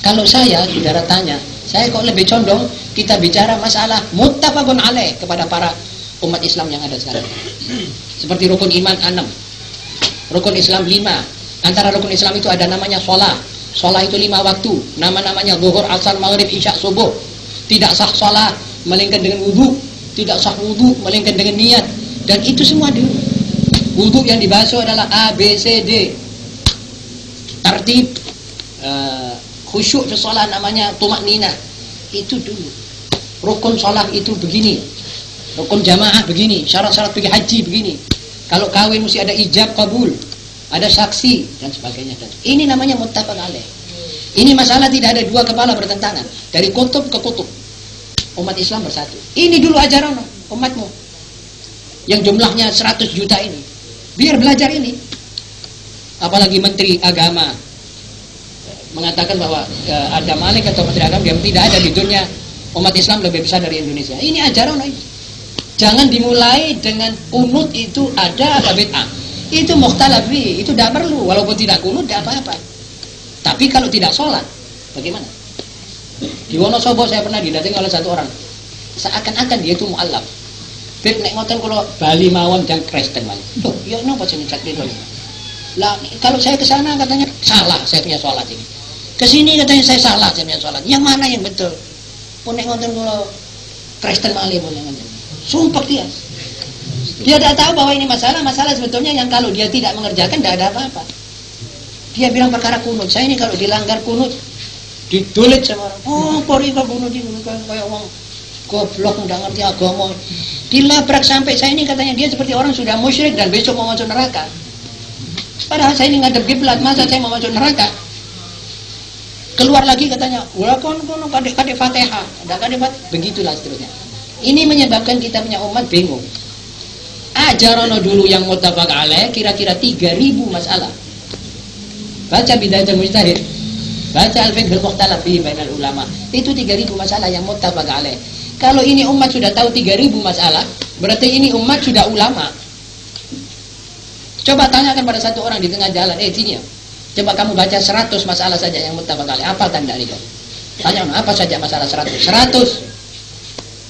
S2: Kalau saya, saudara tanya, saya kok lebih condong kita bicara masalah muttafaqun alaih kepada para umat Islam yang ada sekarang. Seperti rukun iman 6, rukun Islam 5. Antara rukun Islam itu ada namanya sholat. Sholat itu 5 waktu. Nama-namanya zuhur, asar, maghrib, isya, subuh. Tidak sah sholat melainkan dengan wudu. Tidak sah wudu melainkan dengan niat. Dan itu semua dulu. Wudu yang dibahas adalah A, B, C, D. Tertib khusyuk di sholat namanya tumaknina. Itu dulu. Rukun sholat itu begini. Rukun jamaah begini. Syarat-syarat pergi haji begini. Kalau kawin mesti ada ijab kabul, ada saksi dan sebagainya. Ini namanya muttafaq alaih. Ini masalah tidak ada dua kepala bertentangan. Dari kutub ke kutub. Umat Islam bersatu. Ini dulu ajaran umatmu. Yang jumlahnya 100 juta ini. Biar belajar ini. Apalagi Menteri Agama mengatakan bahwa ada malik atau Menteri Agama yang tidak ada di dunia umat Islam lebih besar dari Indonesia. Ini ajaran ini. Jangan dimulai dengan kunut itu ada apa bid'ah. Itu mukhtalaf fi, itu tidak perlu. Walaupun tidak kunut tidak apa-apa. Tapi kalau tidak sholat, bagaimana? Di Wonosobo saya pernah didatangi oleh satu orang. Seakan-akan dia itu mu'allaf. Bib nek ngoten kula Bali mawon dan Kristen mawon. Loh, ya napa jeneng cak itu? Lah kalau saya ke sana katanya salah saya punya sholat ini. Ke sini katanya saya salah saya punya sholat. Yang mana yang betul? Pun nek ngoten kula Kristen mali pun ngoten. Sumpah dia. Dia tidak tahu bahwa ini masalah sebetulnya yang kalau dia tidak mengerjakan tidak ada apa-apa. Dia bilang perkara kunut. Saya ini kalau dilanggar kunut ditulis sama orang. Oh, pori kok kunut ini kayak orang goblok enggak ngerti agama. Dilabrak sampai saya ini katanya dia seperti orang sudah musyrik dan besok mau masuk neraka. Padahal saya ini ngadep kiblat, masa saya mau masuk neraka? Keluar lagi katanya, "Wala kon kadek Fatihah." Ada kadek begitulah seterusnya. Ini menyebabkan kita punya umat bingung. Ajarono dulu yang muttafaq alaih kira-kira 3000 masalah. Baca Bidayatul Mujtahid, baca Al-Fiqhul Mukhtalaf fi bainal ulama. Itu 3000 masalah yang muttafaq alaih. Kalau ini umat sudah tahu 3000 masalah, berarti ini umat sudah ulama. Coba tanyakan pada satu orang di tengah jalan, sini ya. Coba kamu baca 100 masalah saja yang muttafaq alaih. Apa tanda ini kau? Tanya apa saja masalah 100? 100.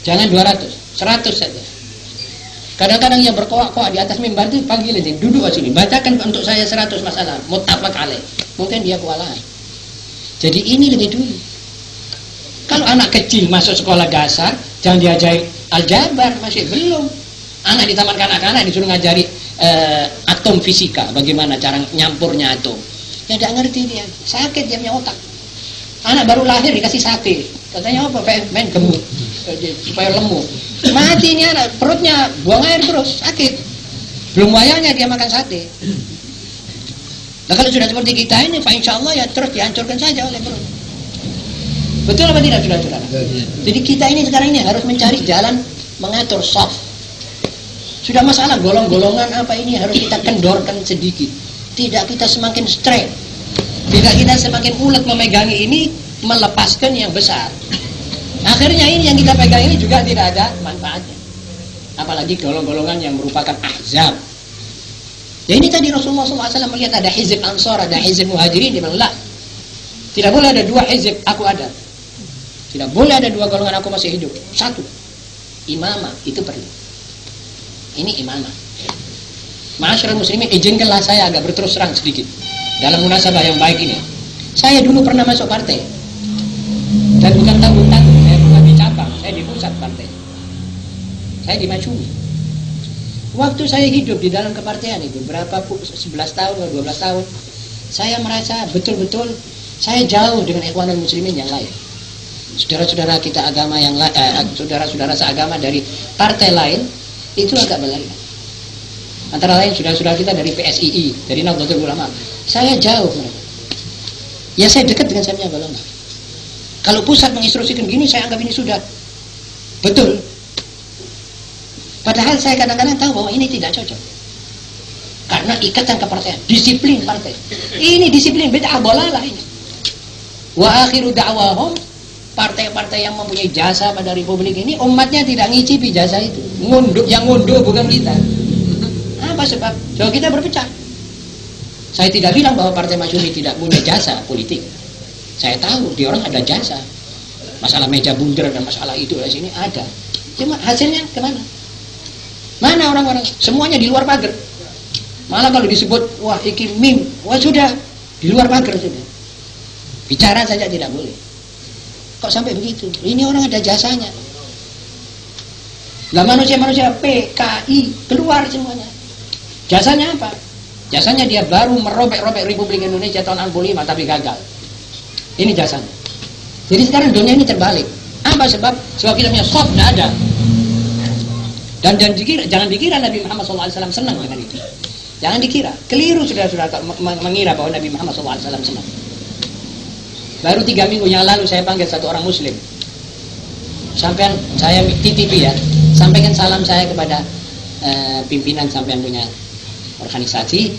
S2: Jangan 200, 100 saja. Kadang-kadang yang berkoak-koak di atas mimbar itu panggil aja, duduk sini, bacakan untuk saya 100 masalah muttafaq alaih. Mungkin dia kewalahan. Jadi ini lebih dulu. Kalau anak kecil masuk sekolah dasar, jangan diajari aljabar, masih belum. Anak di taman kanak-kanak disuruh ngajari atom fisika, bagaimana cara nyampurnya atom. Ya tidak ngerti dia, sakit dia punya otak. Anak baru lahir dikasih sate, katanya apa? Main gemuk supaya lemu. Mati ini anak, perutnya buang air terus, sakit. Belum wayanya dia makan sate. Nah kalau sudah seperti kita ini, Pak insya Allah ya terus dihancurkan saja oleh perut. Betul apa tidak saudara-saudara? Jadi kita ini sekarang ini harus mencari jalan mengatur soft. Sudah masalah golong-golongan apa ini harus kita kendorkan sedikit. Tidak kita semakin straight. Tidak kita semakin ulet memegangi ini, melepaskan yang besar. Akhirnya ini yang kita pegang ini juga tidak ada manfaatnya. Apalagi golong-golongan yang merupakan ahzab. Ya ini tadi Rasulullah SAW melihat ada hizib Ansar, ada hizib Muhajirin. Dia bilang, lah, tidak boleh ada 2 hizib, aku ada. Tidak boleh ada 2 golongan, aku masih hidup. 1, imamah, itu perlu. Ini imamah. Ma'asyiral muslimin, izinkanlah saya agak berterus terang sedikit dalam munasabah yang baik ini. Saya dulu pernah masuk partai. Dan bukan tanggung-tanggung, saya bukan di cabang, saya di pusat partai. Saya di Masyumi. Waktu saya hidup di dalam kepartaian itu, berapa 11 tahun atau 12 tahun, saya merasa betul-betul saya jauh dengan ikhwanul muslimin yang lain. Saudara-saudara kita agama yang lain, saudara-saudara seagama dari partai lain, itu agak berbeda. Antara lain saudara-saudara kita dari PSII, dari Nahdlatul Ulama. Saya jauh mereka. Ya saya dekat dengan saya punya golongan. Kalau pusat menginstruksikan gini, saya anggap ini sudah betul. Padahal saya kadang-kadang tahu bahwa ini tidak cocok. Karena ikatan kepartaian, disiplin partai. Ini disiplin bid'ah dhalalah ini. Wa akhiru da'wahum, partai-partai yang mempunyai jasa pada republik ini, umatnya tidak ngicipi jasa itu. Yang ngunduh bukan kita. Apa sebab? So kita berpecah. Saya tidak bilang bahwa Partai Masyumi tidak punya jasa politik. Saya tahu di orang ada jasa. Masalah meja bundar dan masalah itu di sini ada. Cuma hasilnya kemana? Mana orang-orang? Semuanya di luar pagar. Malah kalau disebut, wah iki mim, wah sudah di luar pagar sudah. Bicara saja tidak boleh. Kok sampai begitu? Ini orang ada jasanya. Lah manusia-manusia PKI keluar semuanya. Jasanya apa? Jasanya dia baru merobek-robek Republik Indonesia tahun 65 tapi gagal. Ini jasanya. Jadi sekarang dunia ini terbalik. Apa sebab? Sebab kita punya soft tidak ada. Dan jangan dikira Nabi Muhammad SAW senang dengan itu. Jangan dikira, keliru sudah mengira bahwa Nabi Muhammad SAW senang. Baru 3 minggu yang lalu saya panggil satu orang Muslim. Sampean saya titipi ya, sampaikan salam saya kepada pimpinan sampean punya organisasi.